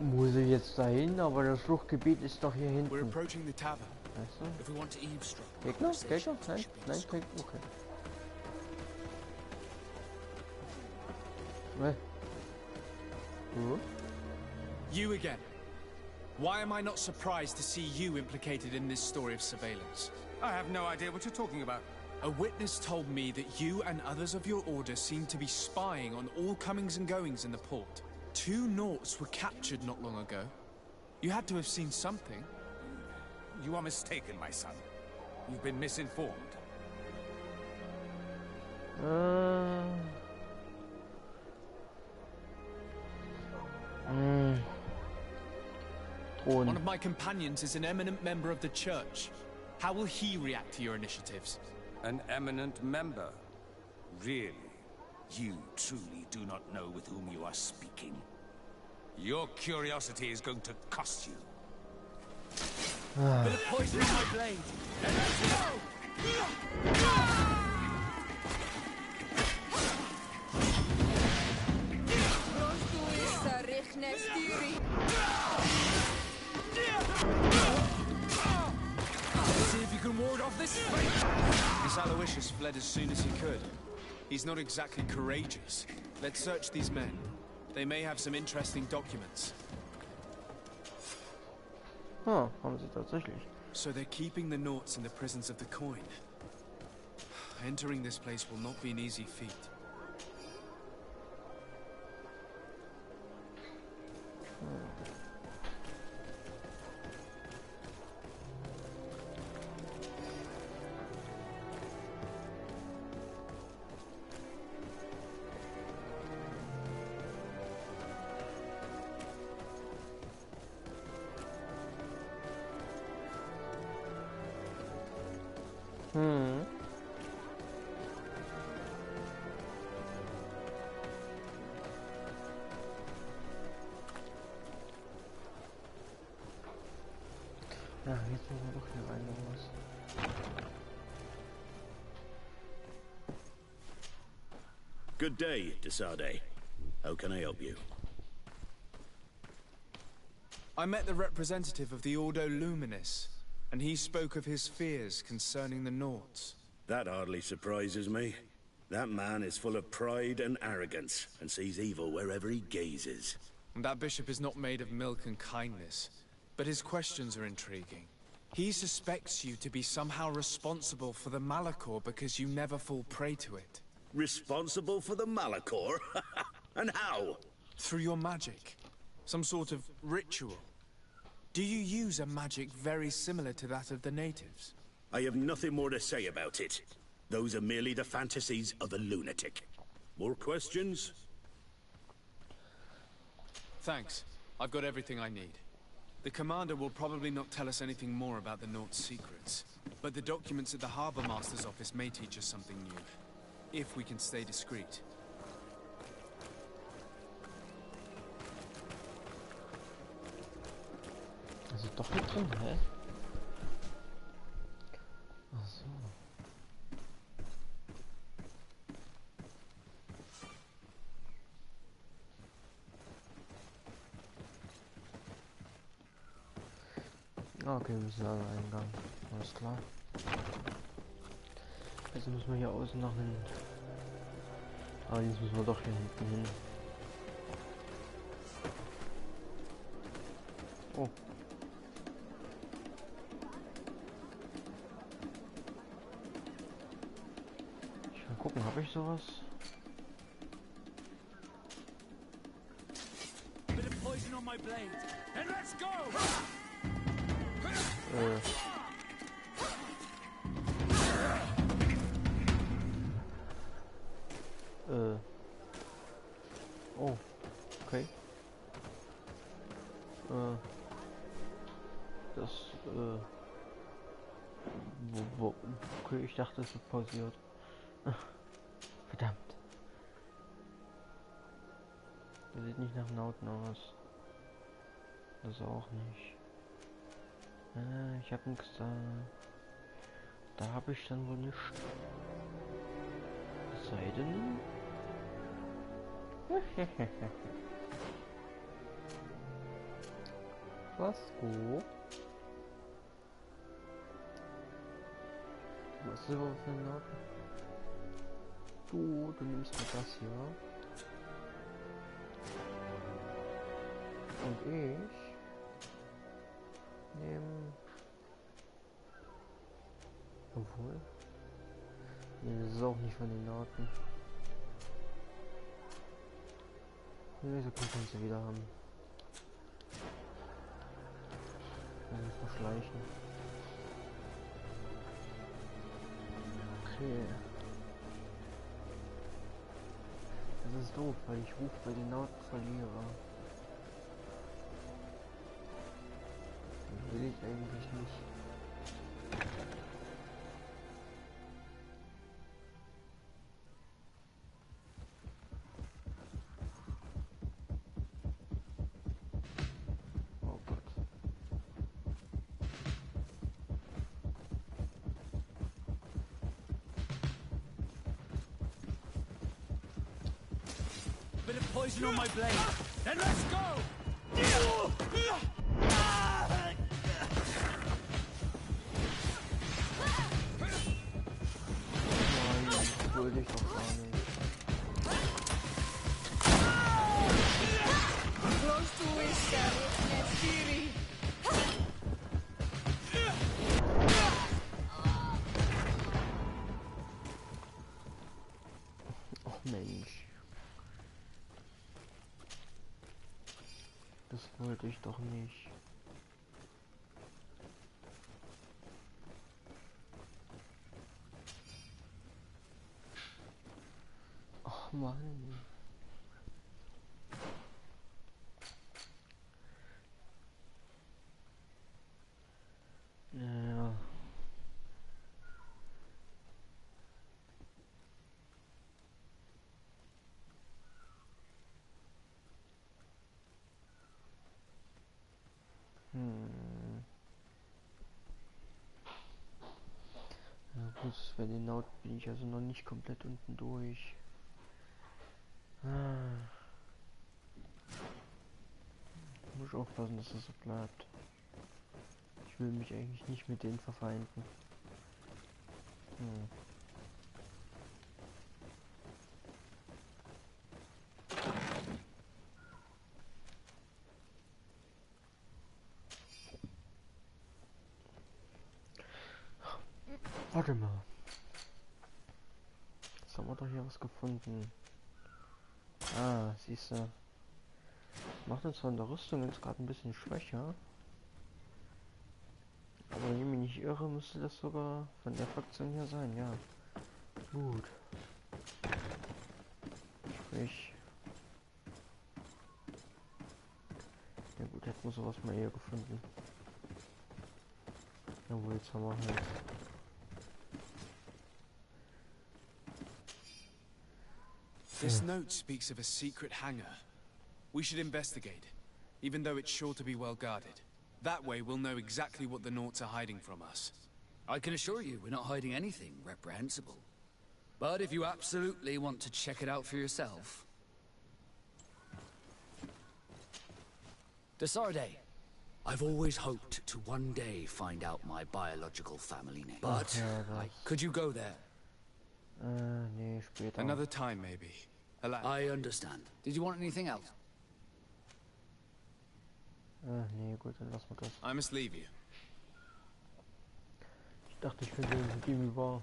ich jetzt dahin, aber das Suchgebiet ist doch hier hinten. We're approaching the tavern. Weißt du? If we want to eavesdrop on Gegner? conversations, Nein, we should be nein, discreet. okay. Ne? You again. Why am I not surprised to see you implicated in this story of surveillance? I have no idea what you're talking about. A witness told me that you and others of your order seem to be spying on all comings and goings in the port. 2 Nauts were captured not long ago. You had to have seen something. You are mistaken, my son. You've been misinformed. One of my companions is an eminent member of the church. How will he react to your initiatives? An eminent member? Really? You truly do not know with whom you are speaking. Your curiosity is going to cost you. Bit of poison on my blade. See if you can ward off this fate. This Aloysius fled as soon as he could. He's not exactly courageous. Let's search these men. They may have some interesting documents. Haben sie tatsächlich. So they're keeping the Nauts in the prisons of the coin. Entering this place will not be an easy feat. Ja, jetzt müssen wir doch hier rein irgendwas. Good day, Desade. How can I help you? I met the representative of the Ordo Luminis, and he spoke of his fears concerning the Nauts. That hardly surprises me. That man is full of pride and arrogance, and sees evil wherever he gazes. And that bishop is not made of milk and kindness, but his questions are intriguing. He suspects you to be somehow responsible for the Malachor because you never fall prey to it. Responsible for the Malachor? And how? Through your magic. Some sort of ritual. Do you use a magic very similar to that of the natives? I have nothing more to say about it. Those are merely the fantasies of a lunatic. More questions? Thanks. I've got everything I need. The commander will probably not tell us anything more about the Nauts' secrets, but the documents at the Harbor Master's office may teach us something new, if we can stay discreet. Also doch nicht drin, hä? Ach so. Okay, wir müssen an den Eingang. Alles klar. Also müssen wir hier außen nach hinten. Aber jetzt müssen wir doch hier hinten hin. Oh. Ich will gucken, habe ich sowas? poison on my blade, and let's go! Oh, okay. Das, okay, ich dachte, es wird pausiert. Verdammt. Der sieht nicht nach Nauten aus. Das auch nicht. Ich habe nichts da. Da habe ich dann wohl nichts. Es sei denn. Was gut? Was ist überhaupt für ein Nauten? Du nimmst mir das hier. Und ich nehme. Obwohl. Nee, das ist auch nicht von den Nauten. Nee, so kannst du wieder haben. Dann muss man schleichen. Okay. Das ist doof, weil ich Ruf bei den Nauten verliere. Das will ich eigentlich nicht. Oh Gott. Bit of poison on my blade, then let's go! Nein, das wollte ich doch gar nicht. Och Mensch. Das wollte ich doch nicht. Ach Mann. Ja. Ja gut, bei den Nauten bin ich also noch nicht komplett unten durch. Muss aufpassen, dass das so bleibt. Ich will mich eigentlich nicht mit denen verfeinden. Warte mal. Jetzt haben wir doch hier was gefunden. Ah, siehst du. Macht uns von der Rüstung jetzt gerade ein bisschen schwächer. Aber wenn ich mich nicht irre, müsste das sogar von der Fraktion hier sein, ja. Gut. Sprich. Ja gut, hätten wir sowas mal eher gefunden. Jawohl, jetzt haben wir halt. This note speaks of a secret hangar. We should investigate, even though it's sure to be well guarded. That way we'll know exactly what the Naughts are hiding from us. I can assure you we're not hiding anything reprehensible. But if you absolutely want to check it out for yourself... Desarde, I've always hoped to one day find out my biological family name. But could you go there? Nee, später. Another time, maybe. I understand. Did you want anything else? Nee, gut, dann lassen wir das. I must leave you. Ich dachte, ich könnte mit ihm über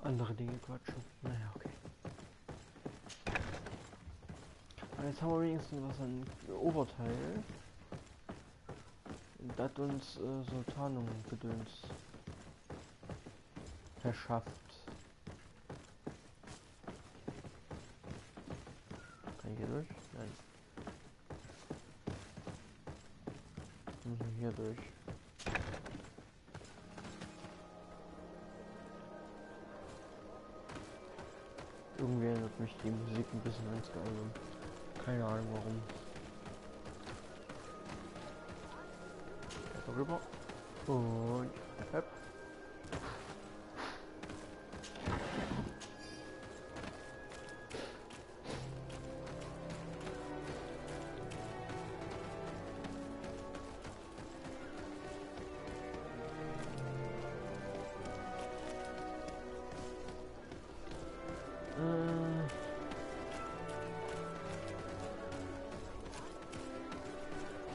andere Dinge quatschen. Naja, okay. Jetzt haben wir wenigstens was an Oberteil. Das hat uns so Tarnung gedöns verschafft. Kann ich hier durch? Nein. Müssen hier durch. Irgendwie erinnert mich die Musik ein bisschen an Skyrim. Keine Ahnung warum. Darüber. Und hopp.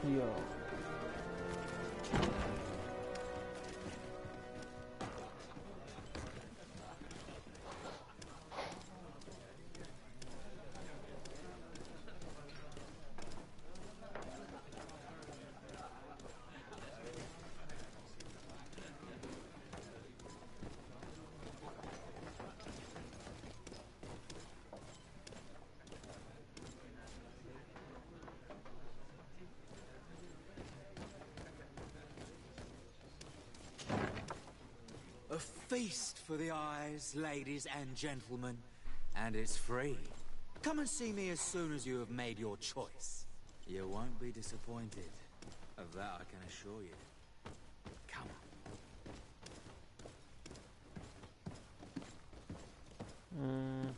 Hier. A feast for the eyes, ladies and gentlemen, and it's free. Come and see me as soon as you have made your choice. You won't be disappointed. Of that I can assure you. Come on.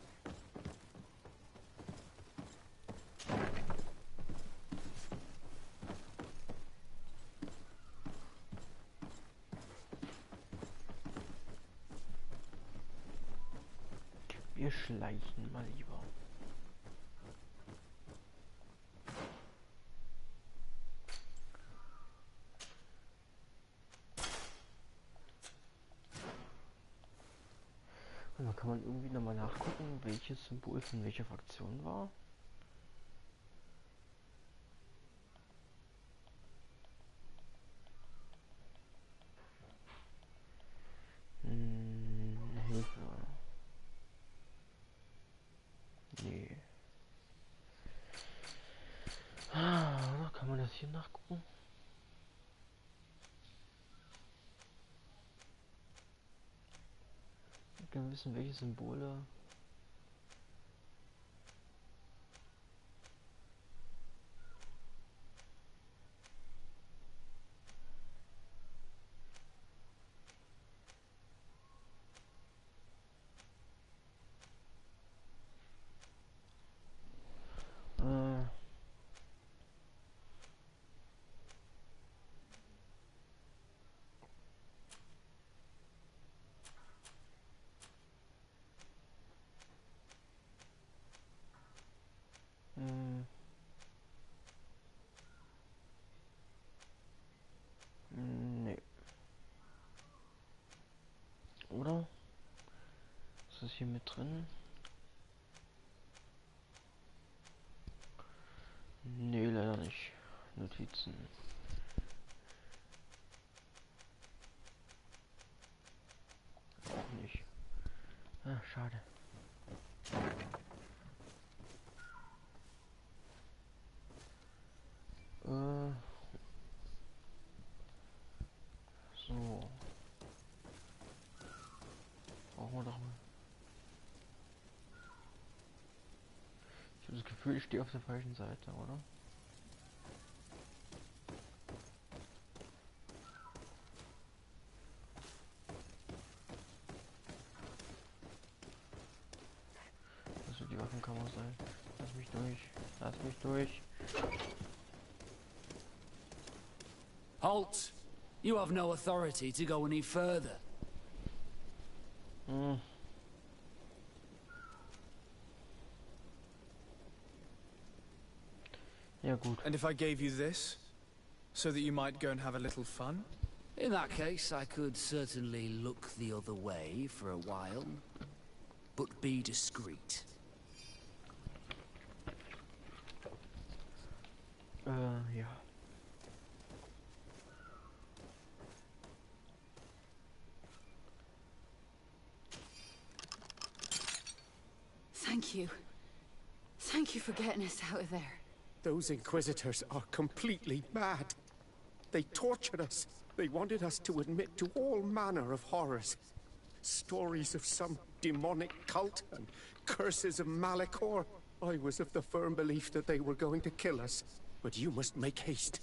Wir schleichen mal lieber. Und dann kann man irgendwie nochmal nachgucken, welches Symbol von welcher Fraktion war. Hilfe. Nee. Oder kann man das hier nachgucken? Ich kann wissen, welche Symbole. Nee. Oder? Ist das hier mit drin? Nee, leider nicht. Notizen. Auch nicht. Ah, schade. So. Brauchen wir doch mal. Ich habe das Gefühl, ich stehe auf der falschen Seite, oder? Das wird die Waffenkammer sein. Lass mich durch. Lass mich durch. Halt! You have no authority to go any further. Ja, gut. And if I gave you this, so that you might go and have a little fun? In that case, I could certainly look the other way for a while. But be discreet. Ja. Thank you. Thank you for getting us out of there. Those Inquisitors are completely mad. They tortured us. They wanted us to admit to all manner of horrors. Stories of some demonic cult and curses of Malachor. I was of the firm belief that they were going to kill us. But you must make haste.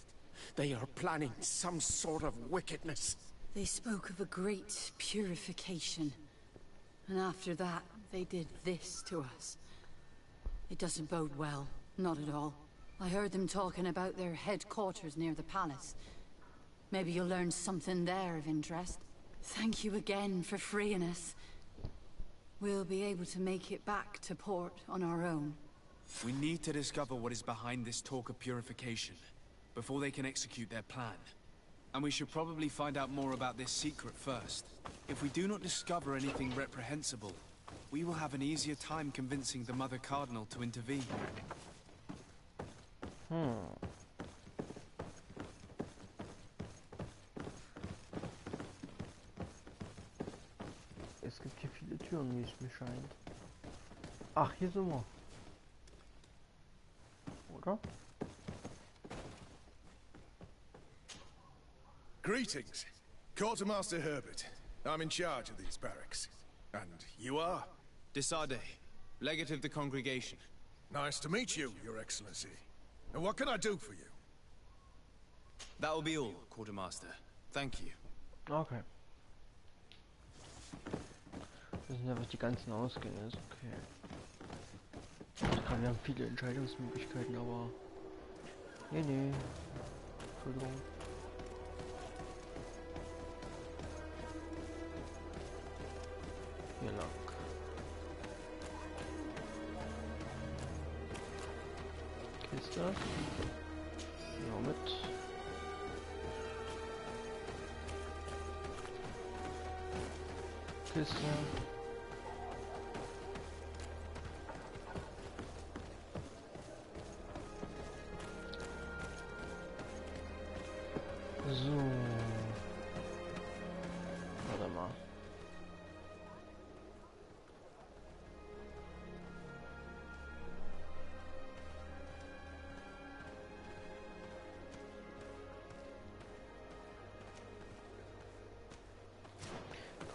They are planning some sort of wickedness. They spoke of a great purification. And after that, they did this to us. It doesn't bode well. Not at all. I heard them talking about their headquarters near the palace. Maybe you'll learn something there of interest. Thank you again for freeing us. We'll be able to make it back to port on our own. We need to discover what is behind this talk of purification, before they can execute their plan. And we should probably find out more about this secret first. If we do not discover anything reprehensible, we will have an easier time convincing the Mother Cardinal to intervene. Es gibt hier viele Türen, wie es mir scheint. Ach, hier sind wir. Oder? Greetings. Quartermaster Herbert. I'm in charge of these barracks. And you are? Desade, legate of the congregation. Nice to meet you, Your Excellency. And what can I do for you? That will be all, Quartermaster. Thank you. Okay. Das sind einfach die ganzen Ausgänge, ist okay. Wir haben viele Entscheidungsmöglichkeiten, aber... Nee. Entschuldigung. Hier lang. Kiste. Ja, mit. Kiste. So. Warte mal.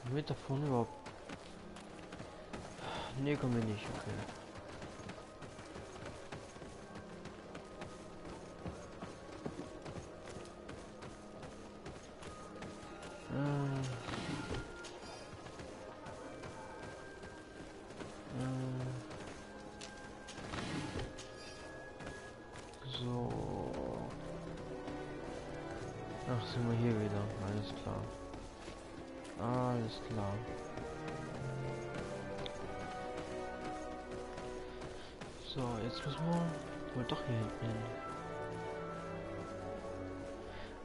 Kommen wir da vorne überhaupt? Nee, kommen wir nicht, okay. So. Ach, sind wir hier wieder. Alles klar. Alles klar. So, jetzt müssen wir wohl doch hier hinten hin.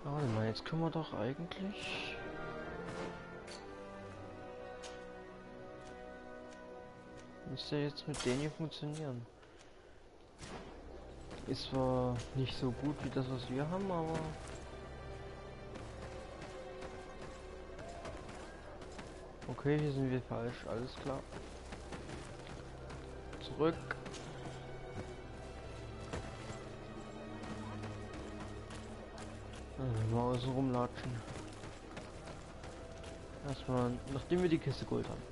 Warte mal, jetzt können wir doch eigentlich... Müsste jetzt mit denen hier funktionieren. Ist zwar nicht so gut wie das, was wir haben, aber... Okay, hier sind wir falsch, alles klar. Zurück. Mal außen rumlatschen. Erstmal, nachdem wir die Kiste geholt haben.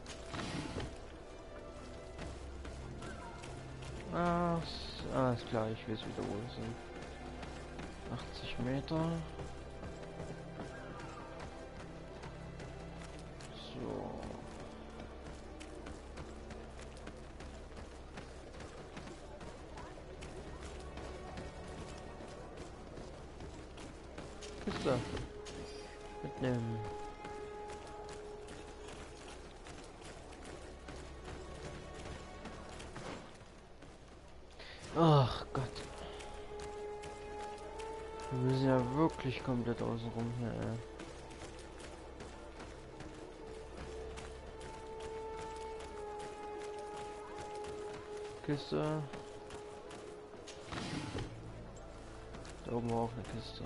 Ist klar, ich weiß wieder, wo wir sind. 80 Meter. So. Kiste. Mitnehmen. Ach Gott. Wir müssen ja wirklich komplett außen rum hier, ey. Kiste. Da oben war auch eine Kiste.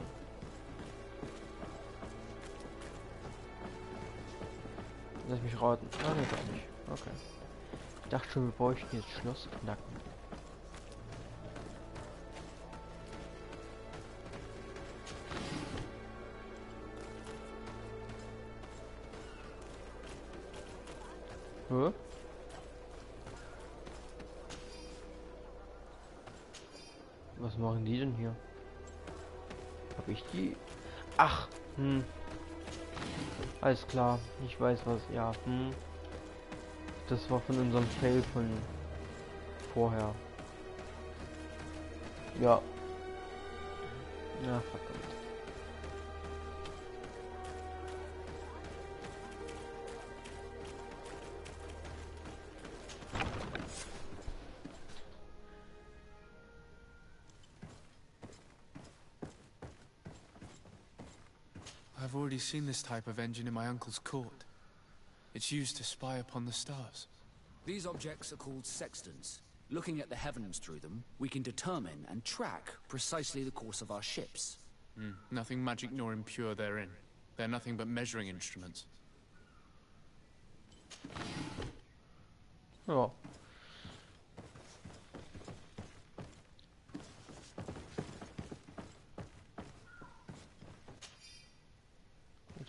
Lass mich raten. Ah, ne, gar nicht. Okay. Ich dachte schon, wir bräuchten jetzt Schloss knacken. Hä? Was machen die denn hier? Hab ich die? Ach, alles klar. Ich weiß was. Ja, das war von unserem Fail von vorher. Ja. Na, verdammt. I've already seen this type of engine in my uncle's court. It's used to spy upon the stars. These objects are called sextants. Looking at the heavens through them, we can determine and track precisely the course of our ships. Nothing magic nor impure therein. They're nothing but measuring instruments. Ja.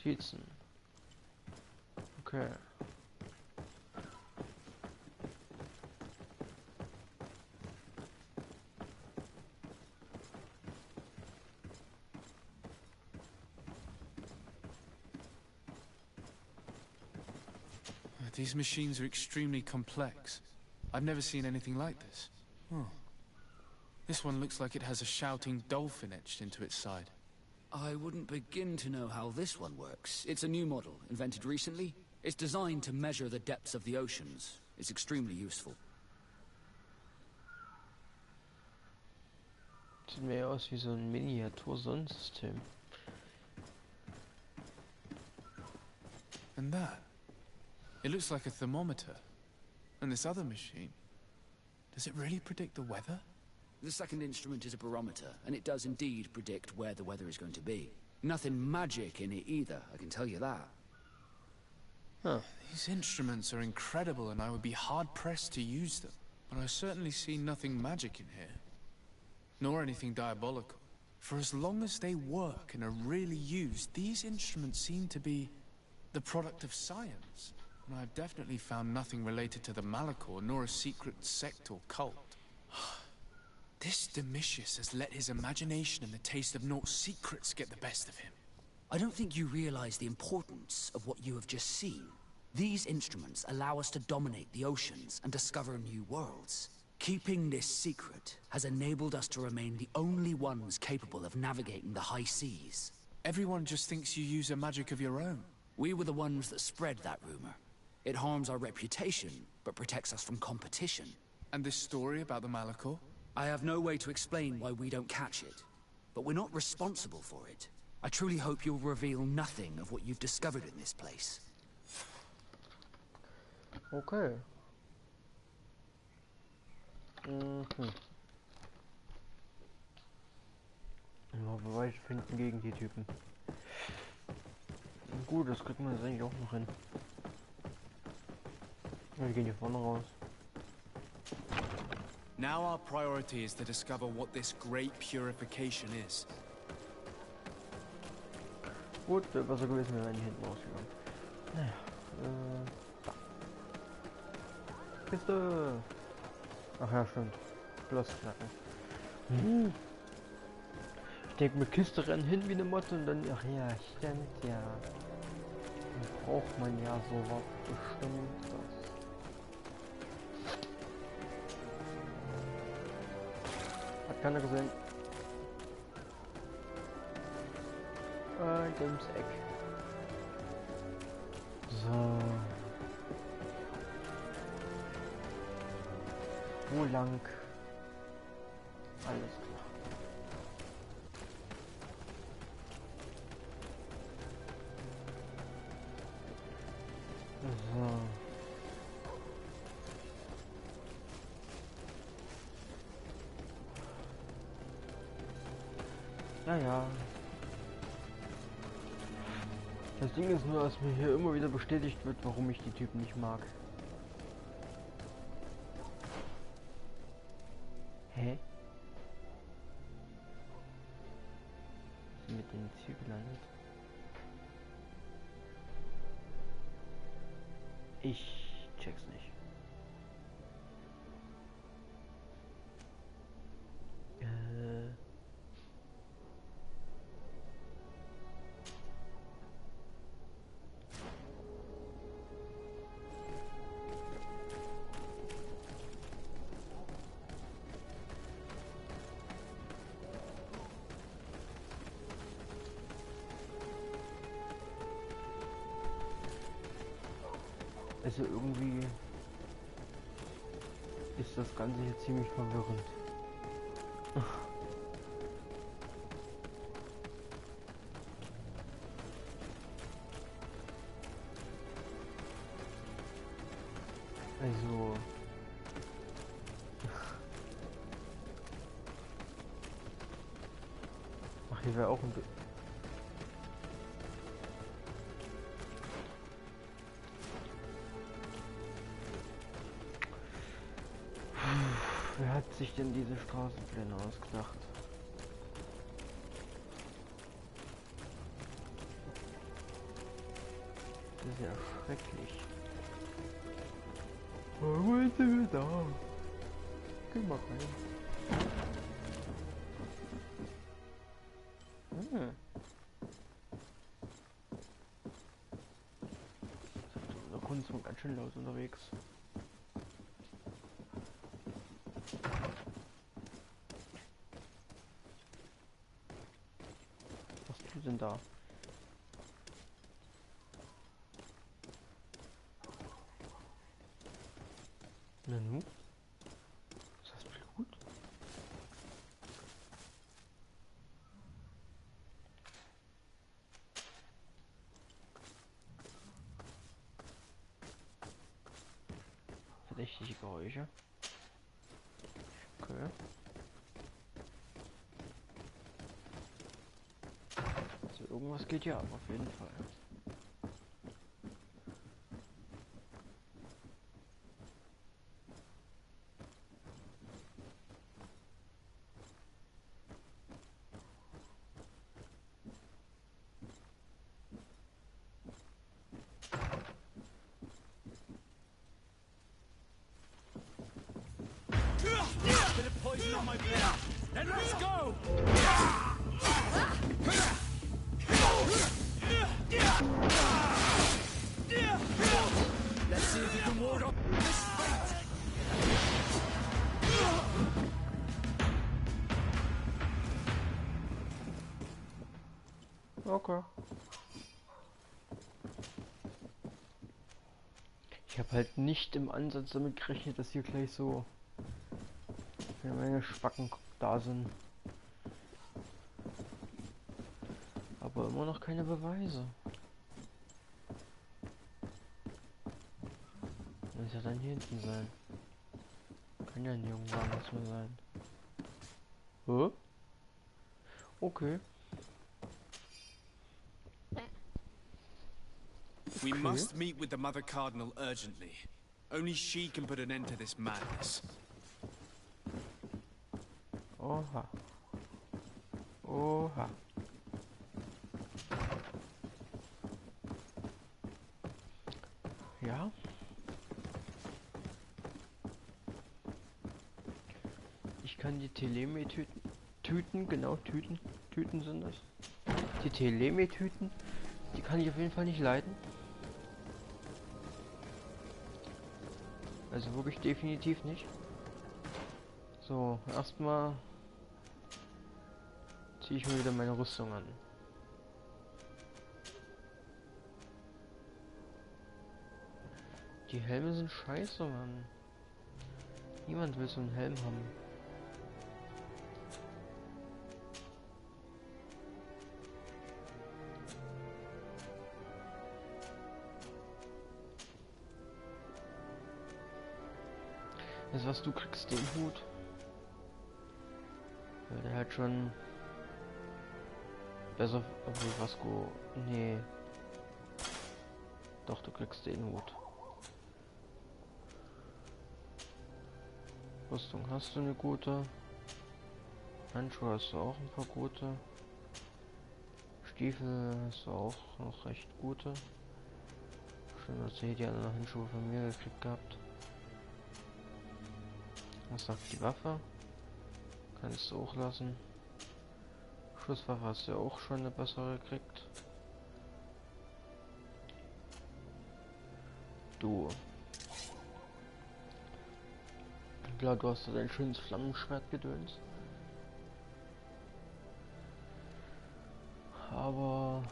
Notizen. Okay. These machines are extremely complex. I've never seen anything like this. This one looks like it has a shouting dolphin etched into its side. I wouldn't begin to know how this one works. It's a new model, invented recently. It's designed to measure the depths of the oceans. It's extremely useful. Sieht mehr aus wie so ein Miniatur-Sonnensystem. And that? It looks like a thermometer. And this other machine, does it really predict the weather? The second instrument is a barometer, and it does indeed predict where the weather is going to be. Nothing magic in it either, I can tell you that. Huh. These instruments are incredible, and I would be hard-pressed to use them. But I certainly see nothing magic in here. Nor anything diabolical. For as long as they work and are really used, these instruments seem to be the product of science. And I've definitely found nothing related to the Malachor, nor a secret sect or cult. This Domitius has let his imagination and the taste of Naught's secrets get the best of him. I don't think you realize the importance of what you have just seen. These instruments allow us to dominate the oceans and discover new worlds. Keeping this secret has enabled us to remain the only ones capable of navigating the high seas. Everyone just thinks you use a magic of your own. We were the ones that spread that rumor. It harms our reputation, but protects us from competition. And this story about the Malachor? I have no way to explain why we don't catch it, but we're not responsible for it. I truly hope you'll reveal nothing of what you've discovered in this place. Okay. Immer Beweis finden gegen die Typen. Gut, das kriegt man jetzt eigentlich auch noch hin. Wir gehen hier vorne raus. Now our priority is to discover what this great purification is. Gut, wäre besser gewesen, wir wären hier hinten rausgegangen. Naja, da. Kiste! Ach ja, stimmt. Schloss knacken. Ich denke, mit Kiste rennen hin wie eine Motte und dann... Ach ja, stimmt, ja. Dann braucht man ja sowas Bestimmtes. Hat keiner gesehen. Ums Eck. So. Wo lang? Alles klar. So. Naja. Das Ding ist nur, dass mir hier immer wieder bestätigt wird, warum ich die Typen nicht mag. Hä? Sind wir denn jetzt hier gelandet? Ich check's nicht. Also irgendwie ist das Ganze hier ziemlich verwirrend. Also ach, hier wäre auch ein Wer hat sich denn diese Straßenpläne ausgedacht? Das ist ja schrecklich. Wo sind wir da? Geh mal rein. Der Kunst ist ganz schön laut unterwegs. Was tut denn da? Na nu? Ist das Blut? Verdächtige Geräusche. Okay. Also irgendwas geht ja ab, auf jeden Fall. Bit of poison on my blade. Then let's go! Let's see if you can ward off this fate. Okay. Ich habe halt nicht im Ansatz damit gerechnet, dass hier gleich so eine Menge Spacken da sind. Aber immer noch keine Beweise. Muss ja dann hier hinten sein. Kann ja nicht irgendwann was mehr sein. Hä? Okay. We must meet with the Mother Cardinal urgently. Only she can put an end to this madness. Oha. Oha. Ja. Ich kann die Telemie-Tüten, genau, Tüten sind das. Die Telemie-Tüten, die kann ich auf jeden Fall nicht leiten. Also wirklich definitiv nicht. So, erstmal ziehe ich mir wieder meine Rüstung an. Die Helme sind scheiße, Mann. Niemand will so einen Helm haben. Also was, du kriegst den Hut. Weil der halt schon besser, obwohl Vasco... Nee. Doch, du kriegst den Hut. Rüstung hast du eine gute. Handschuhe hast du auch ein paar gute. Stiefel hast du auch noch recht gute. Schön, dass ihr die anderen Handschuhe von mir gekriegt habt. Was sagt die Waffe? Kannst du auch lassen. Schusswaffe hast du ja auch schon eine bessere gekriegt. Du. Klar, du hast ja dein schönes Flammenschwert gedöns. Aber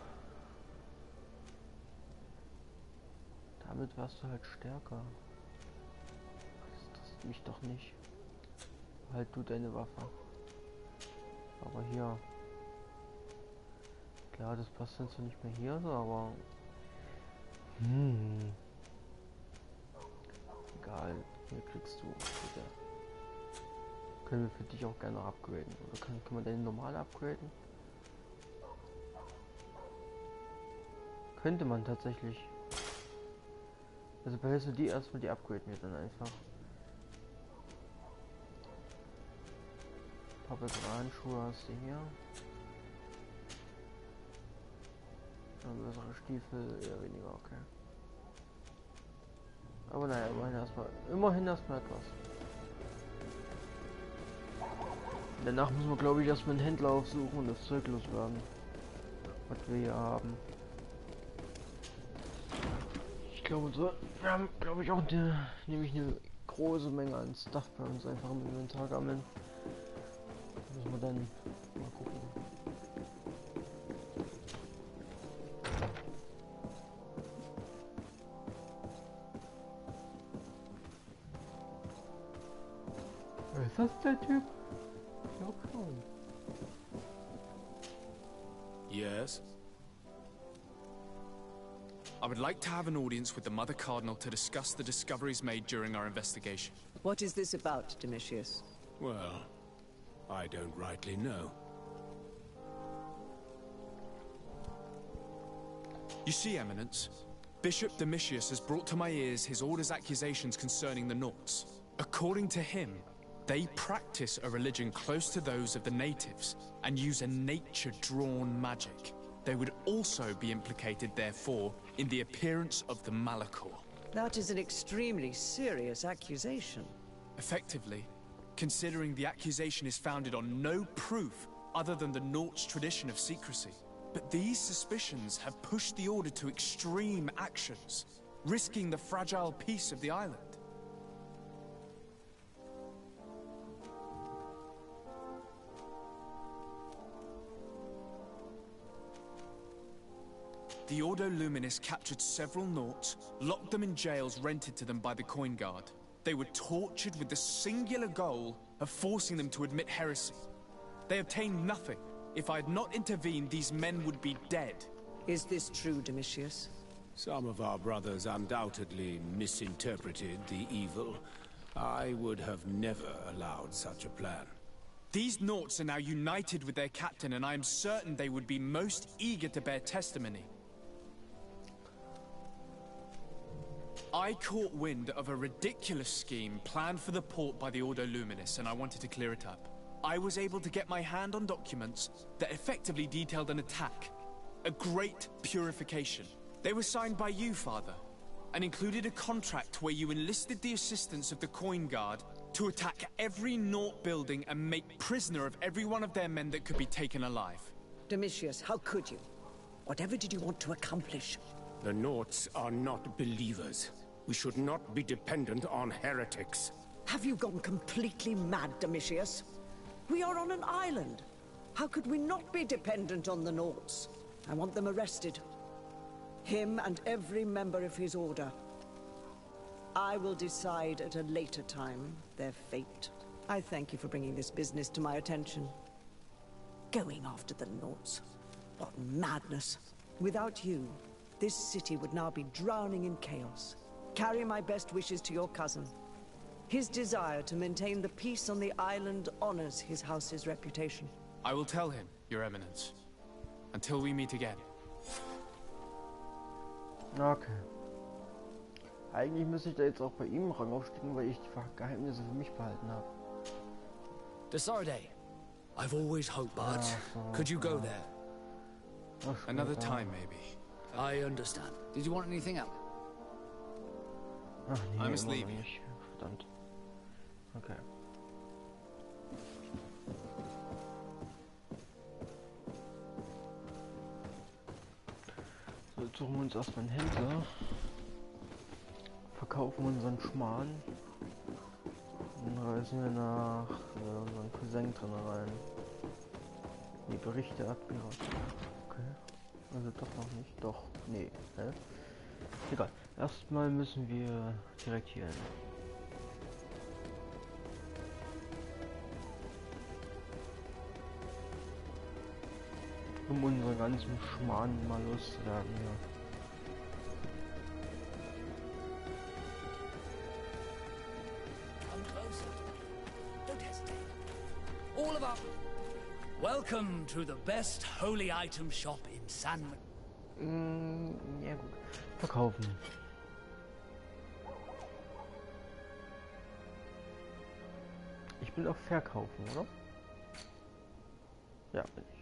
damit warst du halt stärker. Das interessiert mich doch nicht. Halt du deine Waffe. Aber hier. Klar, das passt jetzt so nicht mehr hier so, aber. Egal, hier kriegst du. Bitte. Können wir für dich auch gerne upgraden. Oder können wir deine normale upgraden? Könnte man tatsächlich. Also behältst du die erstmal, die upgraden wir dann einfach. Ein paar bessere Handschuhe hast du hier. Bessere Stiefel, eher weniger, okay. Aber naja, immerhin erstmal etwas. Danach müssen wir, glaube ich, erstmal einen Händler aufsuchen und das Zeug loswerden, was wir hier haben. Ich glaube, so, wir haben, glaube ich, auch nämlich eine große Menge an Stuff bei uns einfach im Inventar gammeln. Müssen wir dann mal gucken. Wer ist das, der Typ? Ich glaube schon. Yes? I would like to have an audience with the Mother Cardinal to discuss the discoveries made during our investigation. What is this about, Domitius? Well, I don't rightly know. You see, Eminence, Bishop Domitius has brought to my ears his order's accusations concerning the Nauts. According to him, they practice a religion close to those of the natives and use a nature-drawn magic. They would also be implicated, therefore, in the appearance of the Malachor. That is an extremely serious accusation. Effectively, considering the accusation is founded on no proof other than the Nauts' tradition of secrecy. But these suspicions have pushed the Order to extreme actions, risking the fragile peace of the island. The Ordo Luminis captured several Nauts, locked them in jails rented to them by the Coin Guard. They were tortured with the singular goal of forcing them to admit heresy. They obtained nothing. If I had not intervened, these men would be dead. Is this true, Domitius? Some of our brothers undoubtedly misinterpreted the evil. I would have never allowed such a plan. These Nauts are now united with their captain, and I am certain they would be most eager to bear testimony. I caught wind of a ridiculous scheme planned for the port by the Ordo Luminis, and I wanted to clear it up. I was able to get my hand on documents that effectively detailed an attack. A great purification. They were signed by you, Father, and included a contract where you enlisted the assistance of the Coin Guard to attack every Naut building and make prisoner of every one of their men that could be taken alive. Domitius, how could you? Whatever did you want to accomplish? The Nauts are not believers. We should not be dependent on heretics. Have you gone completely mad, Domitius? We are on an island. How could we not be dependent on the Nauts? I want them arrested. Him and every member of his order. I will decide at a later time their fate. I thank you for bringing this business to my attention. Going after the Nauts. What madness. Without you, this city would now be drowning in chaos. Carry my best wishes to your cousin. His desire to maintain the peace on the island honors his house's reputation. I will tell him, Your Eminence. Until we meet again. Okay. Eigentlich müsste ich da jetzt auch bei ihm Rang aufsteigen, weil ich die Geheimnisse für mich behalten habe. Desarde, I've always hoped, but could you go there? Another time, maybe. I understand. Did you want anything else? Ach nee, I must immer leave noch you. nicht. Verdammt. Okay. So, jetzt suchen wir uns erstmal einen Händler. Verkaufen unseren Schmarrn. Dann reisen wir nach unseren Cousin drin rein. Die Berichte ab. Okay. Also doch noch nicht. Doch. Nee. Hä? Egal. Erstmal müssen wir direkt hier hin. Um unseren ganzen Schmarrn mal loszuwerden, ja. Come closer. Don't hesitate. All of us. Welcome to the best holy item shop in San. Ja gut. Verkaufen. Ich will auch verkaufen, oder? Ja, bin ich.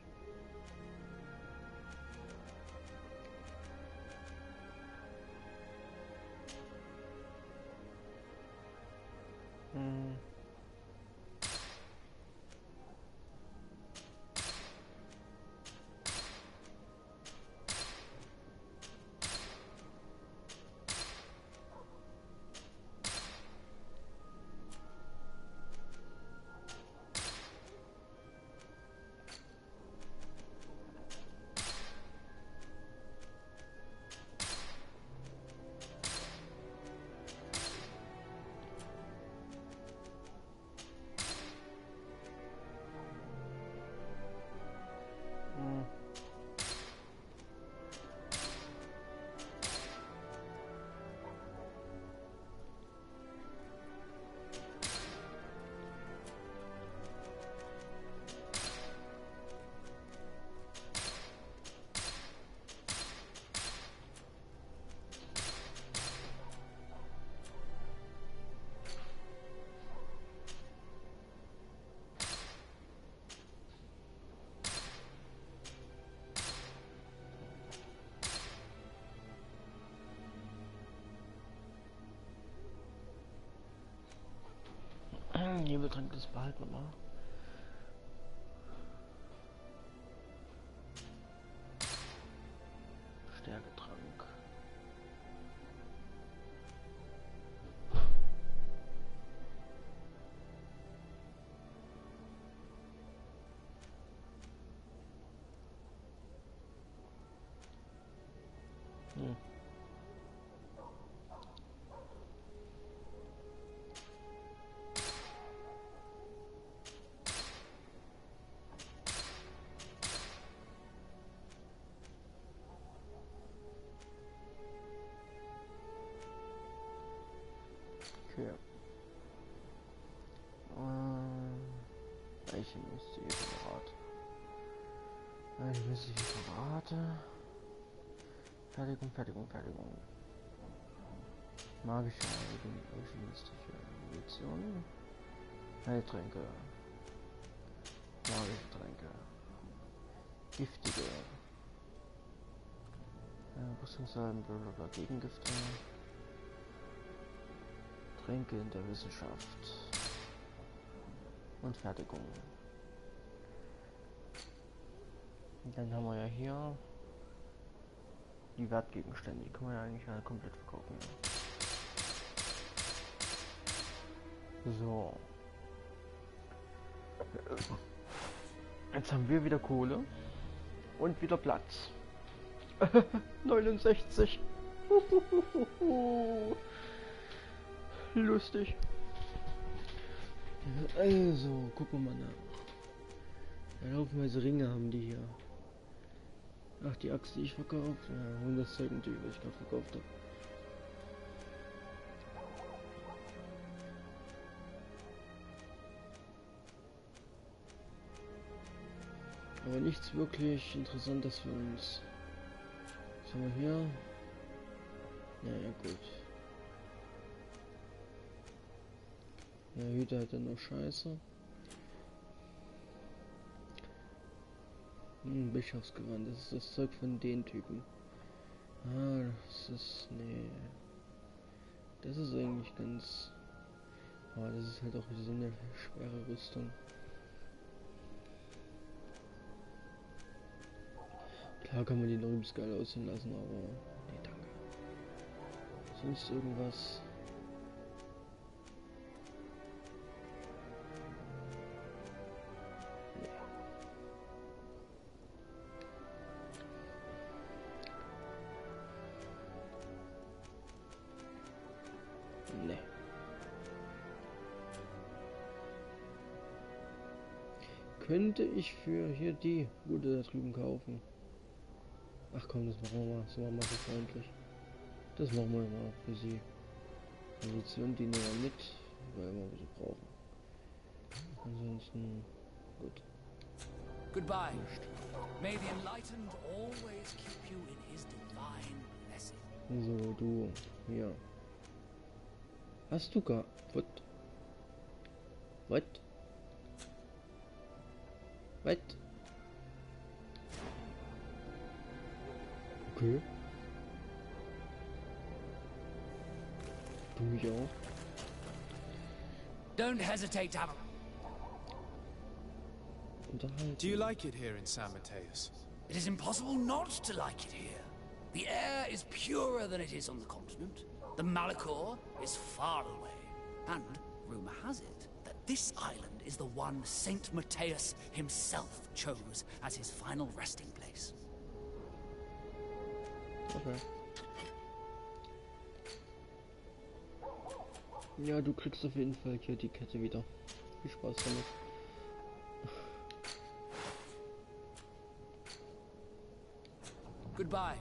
Nebeltrank, das behalten wir mal. Stärketrank. Okay. Welche müsste ich verraten? Welche müsste ich verraten? Fertigung. Magische mystische Munition. Heiltränke. Magische Tränke. Giftige. Rüstungssalben, blablabla, Gegengifte. Tränke in der Wissenschaft. Und Fertigung. Und dann haben wir ja hier die Wertgegenstände, die kann man ja eigentlich alle komplett verkaufen. Ja. So. Jetzt haben wir wieder Kohle und wieder Platz. 69. Lustig. Also, gucken wir mal nach. Ein Haufenweise Ringe haben die hier. Ach, die Axt, die ich verkauft. Ja, und das Zeug natürlich, was ich gerade verkauft habe. Aber nichts wirklich Interessantes für uns. Was haben wir hier? Naja, gut. Ja, Hüter hat er nur Scheiße. Bischofsgewand, das ist das Zeug von den Typen. Ah, das ist... nee. Das ist eigentlich ganz... aber das ist halt auch wieder so eine schwere Rüstung. Klar kann man die noch übelst geil aussehen lassen, aber... nee, danke. Sonst irgendwas... nee. Könnte ich für hier die Bude da drüben kaufen? Ach komm, das machen wir mal. So machen wir so freundlich. Das machen wir mal für sie. Position die nehmen wir mit, weil wir sie brauchen. Ansonsten gut. Goodbye. May the enlightened always keep you in his divine blessing. So, du. Hier. Hast du gar... What? What? What? Okay. Du mich auch. Don't hesitate to have Do you like it here in San Mateus? It is impossible not to like it here. The air is purer than it is on the continent. The Malachor is far away. And rumor has it that this island is the one Saint Mateus himself chose as his final resting place. Okay. Ja, du kriegst auf jeden Fall hier die Kette wieder. Viel Spaß damit. Goodbye.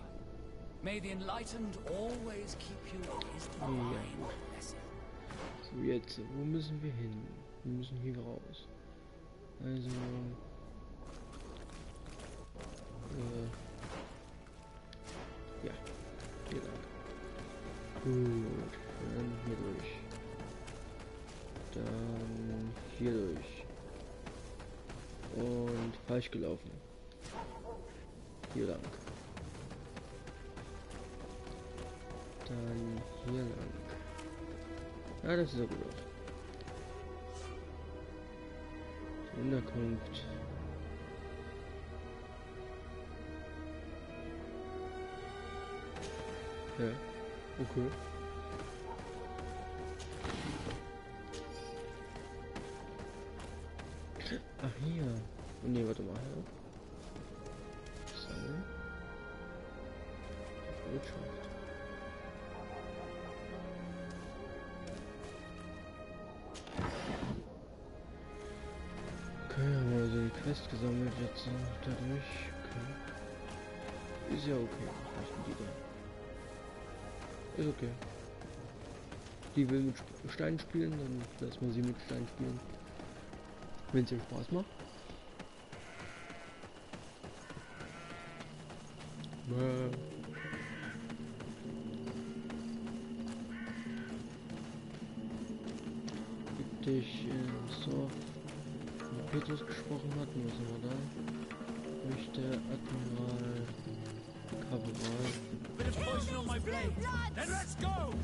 May the enlightened always keep you in his divine blessing. So, jetzt, wo müssen wir hin? Wir müssen hier raus. Also... ja, hier lang. Gut, dann hier durch. Dann hier durch. Und falsch gelaufen. Hier lang. Dann hier lang. Ja, das sieht ja gut aus. Die Unterkunft. Ja, okay. Ach hier. Oh ne, warte mal. So. Wirtschaft. Okay, haben wir also die Quest gesammelt jetzt dadurch. Okay. Ist ja okay. Was sind die da? Ist okay. Die will mit Stein spielen, dann lassen wir sie mit Stein spielen. Wenn es ihr Spaß macht. Dich so mit Petrus gesprochen hatten, was haben wir da? Möchte Admiral Kavallerie. Bit of poison on my blade. Then let's go!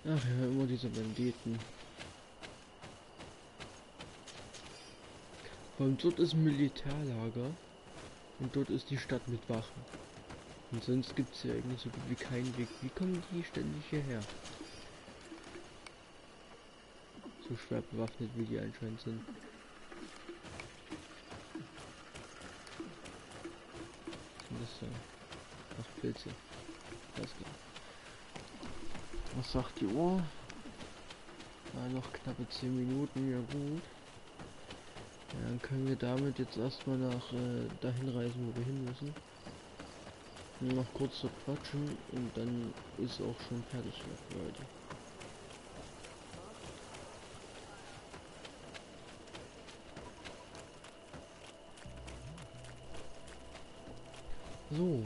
Ach ja, immer diese Banditen. Und dort ist ein Militärlager und dort ist die Stadt mit Wachen. Und sonst gibt es ja eigentlich so gut wie keinen Weg. Wie kommen die ständig hierher? So schwer bewaffnet wie die anscheinend sind. Was ist das da? Ach, Pilze. Alles klar. Was sagt die Uhr? Noch knappe 10 Minuten, ja gut. Ja, dann können wir damit jetzt erstmal nach dahin reisen, wo wir hin müssen. Nur noch kurz dort quatschen und dann ist auch schon fertig hier für heute. So.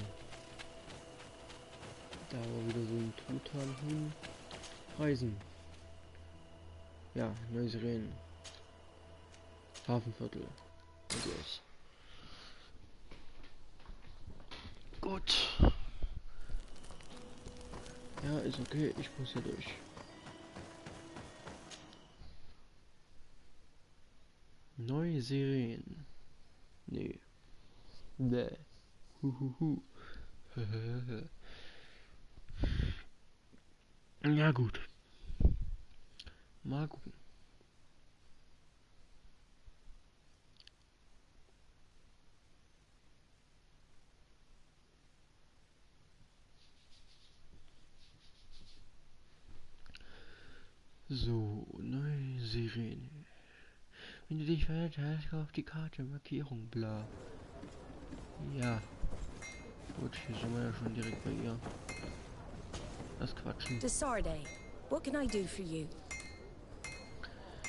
Da war wieder so ein Truthahn. Reisen. Ja, Neusirenen. Hafenviertel. Yes. Gut. Ja, ist okay. Ich muss hier durch. Neusirenen. Nee. Nee. Huhuhu. Ja gut. Mal gucken. So, Neusirene. Wenn du dich verändert hast, auf die Karte, Markierung, bla. Ja. Gut, hier sind wir ja schon direkt bei ihr. Das Quatschen. Desarde, what can I do for you?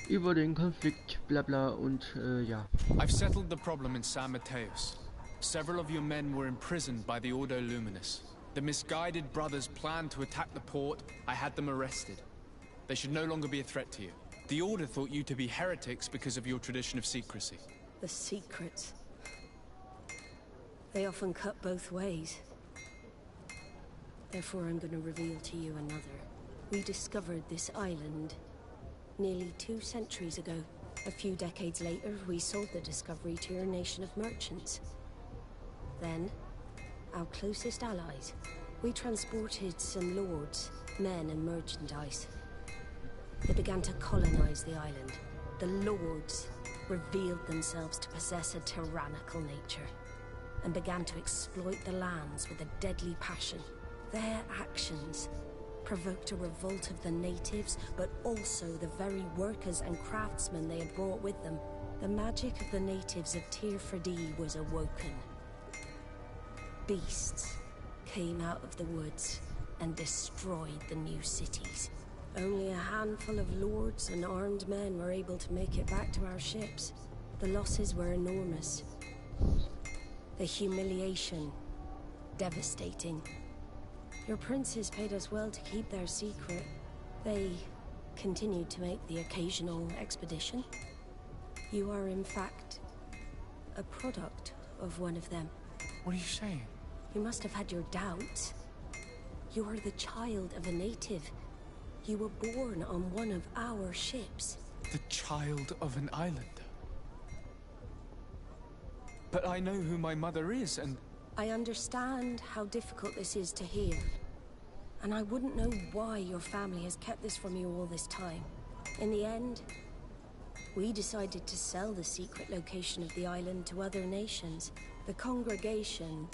Über den Konflikt, bla bla und ja. I've settled the problem in San Mateus. Several of your men were imprisoned by the Ordo Luminous. The misguided brothers planned to attack the port. I had them arrested. They should no longer be a threat to you. The Order thought you to be heretics because of your tradition of secrecy. The secrets. They often cut both ways. Therefore, I'm going to reveal to you another. We discovered this island nearly 2 centuries ago. A few decades later, we sold the discovery to your nation of merchants. Then, our closest allies, we transported some lords, men and merchandise. They began to colonize the island. The lords revealed themselves to possess a tyrannical nature and began to exploit the lands with a deadly passion. Their actions provoked a revolt of the natives, but also the very workers and craftsmen they had brought with them. The magic of the natives of Tir Freddy was awoken. Beasts came out of the woods and destroyed the new cities. Only a handful of lords and armed men were able to make it back to our ships. The losses were enormous. The humiliation, devastating. Your princes paid us well to keep their secret. They continued to make the occasional expedition. You are, in fact, a product of one of them. What are you saying? You must have had your doubts. You are the child of a native. You were born on one of our ships. The child of an islander? But I know who my mother is, and... I understand how difficult this is to hear. And I wouldn't know why your family has kept this from you all this time. In the end, we decided to sell the secret location of the island to other nations. The congregation,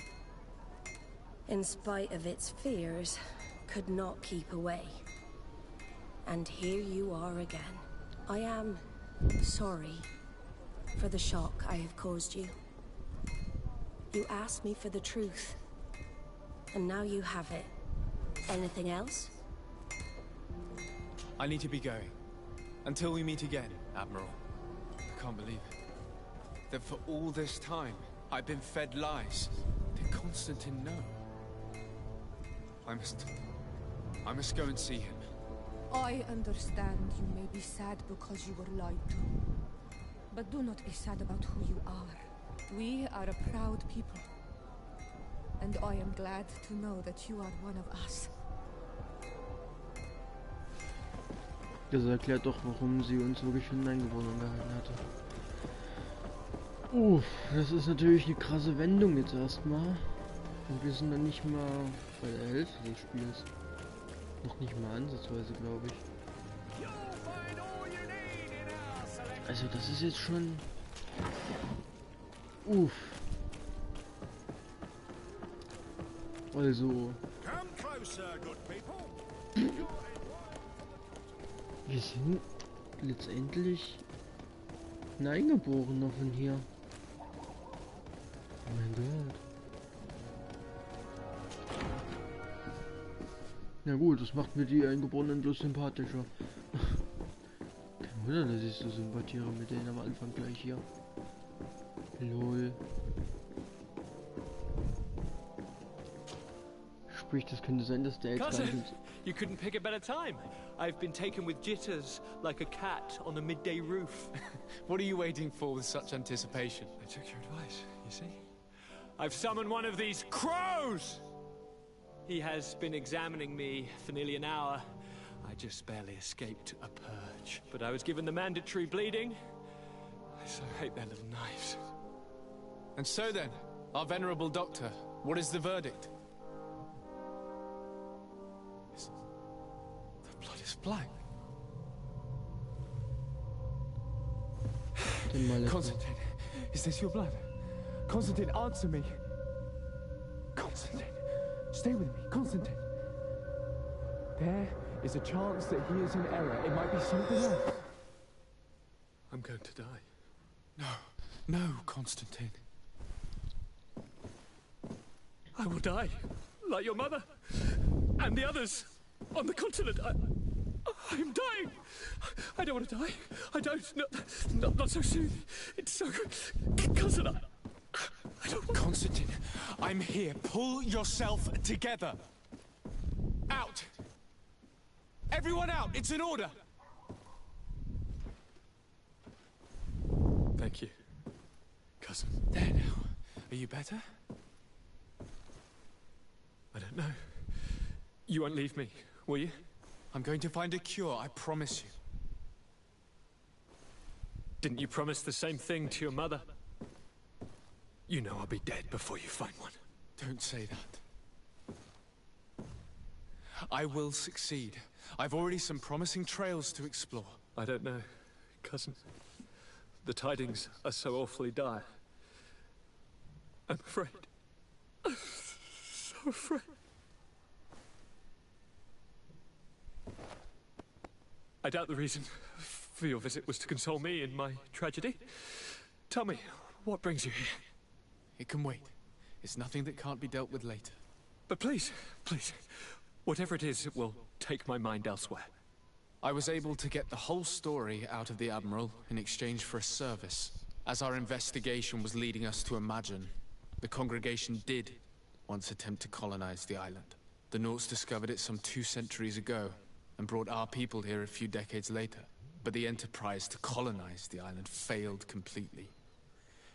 in spite of its fears, could not keep away. And here you are again. I am sorry for the shock I have caused you. You asked me for the truth, and now you have it. Anything else? I need to be going. Until we meet again, Admiral. I can't believe it. That for all this time, I've been fed lies. Did Constantine know? I must go and see him. I understand you may be sad because you were lied to. But do not be sad about who you are. We are a proud people. And I am glad to know that you are one of us. Das erklärt doch, warum sie uns wirklich für einen Eingeborenen gehalten hatte. Das ist natürlich eine krasse Wendung jetzt erstmal. Und wir sind dann nicht mal bei der Hälfte des Spiels. Noch nicht mal ansatzweise, glaube ich. Also das ist jetzt schon... Also... Wir sind letztendlich ein Eingeborener von hier. Oh mein Gott. Na gut, das macht mir die Eingeborenen bloß sympathischer. Kein Wunder, dass ich so sympathiere mit denen am Anfang gleich hier. Lol. Sprich, das könnte sein, dass der jetzt gar nicht... You couldn't pick a better time. I've been taken with jitters like a cat on a midday roof. What are you waiting for with such anticipation? I took your advice, you see. I've summoned one of these crows! He has been examining me for nearly an hour. I just barely escaped a purge. But I was given the mandatory bleeding. I so hate their little knives. And so then, our venerable doctor, what is the verdict? The blood is black. Constantine, is this your blood? Constantine, answer me. Constantine, stay with me, Constantine. There is a chance that he is in error. It might be something else. I'm going to die. No, no, Constantine. I will die, like your mother, and the others on the continent. I'm dying. I don't want to die. I don't. Not so soon. It's so... Cousin, I don't want... Constantine, I'm here. Pull yourself together. Out. Everyone out. It's an order. Thank you, cousin. There now. Are you better? I don't know. You won't leave me, will you? I'm going to find a cure, I promise you. Didn't you promise the same thing to your mother? You know I'll be dead before you find one. Don't say that. I will succeed. I've already some promising trails to explore. I don't know, cousin. The tidings are so awfully dire. I'm afraid. I'm so afraid. I doubt the reason for your visit was to console me in my tragedy. Tell me, what brings you here? It can wait. It's nothing that can't be dealt with later. But please, please, whatever it is, it will take my mind elsewhere. I was able to get the whole story out of the Admiral in exchange for a service. As our investigation was leading us to imagine, the congregation did once attempt to colonize the island. The Nauts discovered it some 2 centuries ago and brought our people here a few decades later. But the enterprise to colonize the island failed completely.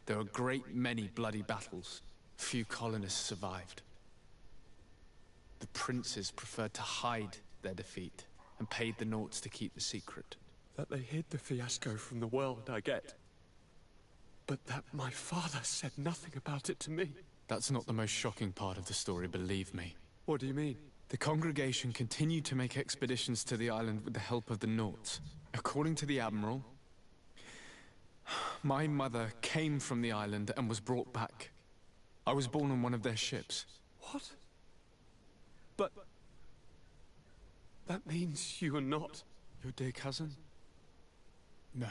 There were a great many bloody battles. Few colonists survived. The princes preferred to hide their defeat and paid the Nauts to keep the secret. That they hid the fiasco from the world, I get. But that my father said nothing about it to me. That's not the most shocking part of the story, believe me. What do you mean? The congregation continued to make expeditions to the island with the help of the Nauts. According to the Admiral, my mother came from the island and was brought back. I was born on one of their ships. What? But... that means you are not... your dear cousin? No.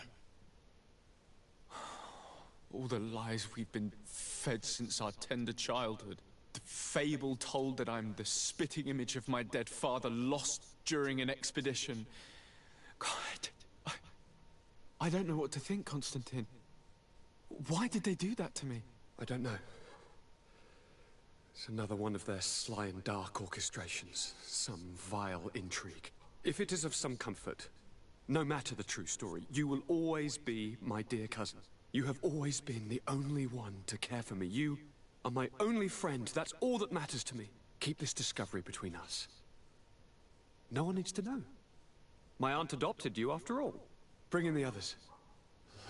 All the lies we've been fed since our tender childhood. The fable told that I'm the spitting image of my dead father, lost during an expedition. God, I don't know what to think, Constantine. Why did they do that to me? I don't know. It's another one of their sly and dark orchestrations. Some vile intrigue. If it is of some comfort, no matter the true story, you will always be my dear cousin. You have always been the only one to care for me. You are my only friend. That's all that matters to me. Keep this discovery between us. No one needs to know. My aunt adopted you after all. Bring in the others.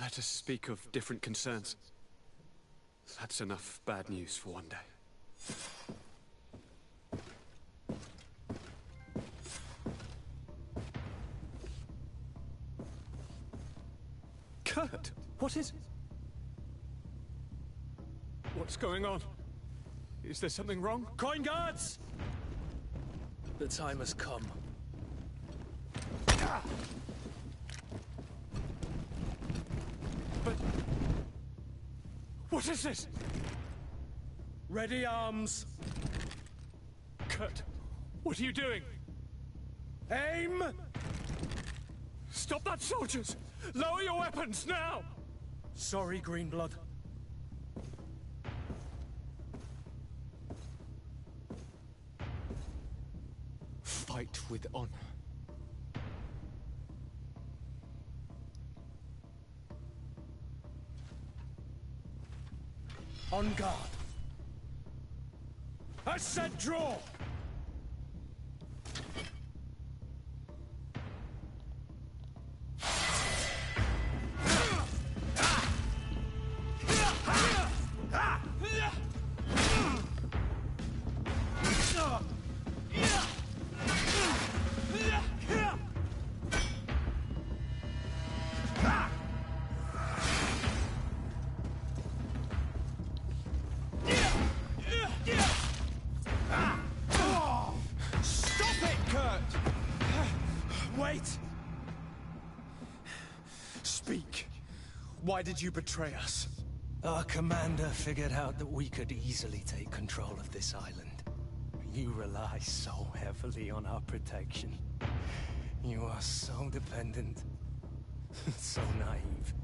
Let us speak of different concerns. That's enough bad news for one day. Kurt, what is... What's going on? Is there something wrong? Coin guards! The time has come. But... what is this? Ready arms. Kurt, what are you doing? Aim! Stop that, soldiers! Lower your weapons, now! Sorry, Greenblood. Fight with honor. On guard. I said draw! Wait! Speak. Why did you betray us? Our commander figured out that we could easily take control of this island. You rely so heavily on our protection. You are so dependent. So naive.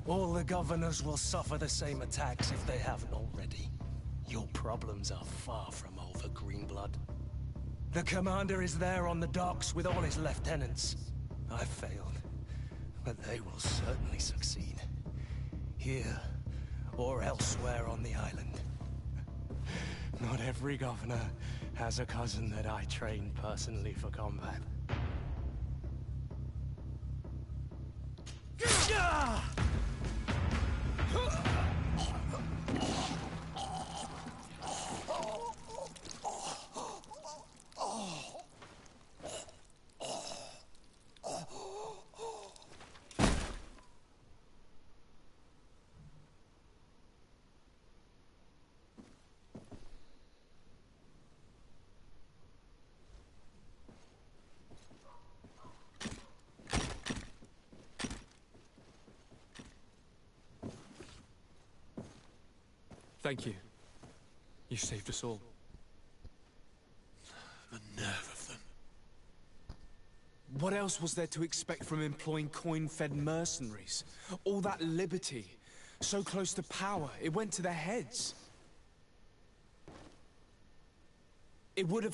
All the governors will suffer the same attacks if they haven't already. Your problems are far from over, Greenblood. The commander is there on the docks with all his lieutenants. I've failed, but they will certainly succeed. Here, or elsewhere on the island. Not every governor has a cousin that I trained personally for combat. Thank you. You saved us all. The nerve of them. What else was there to expect from employing coin-fed mercenaries? All that liberty, so close to power, it went to their heads. It would have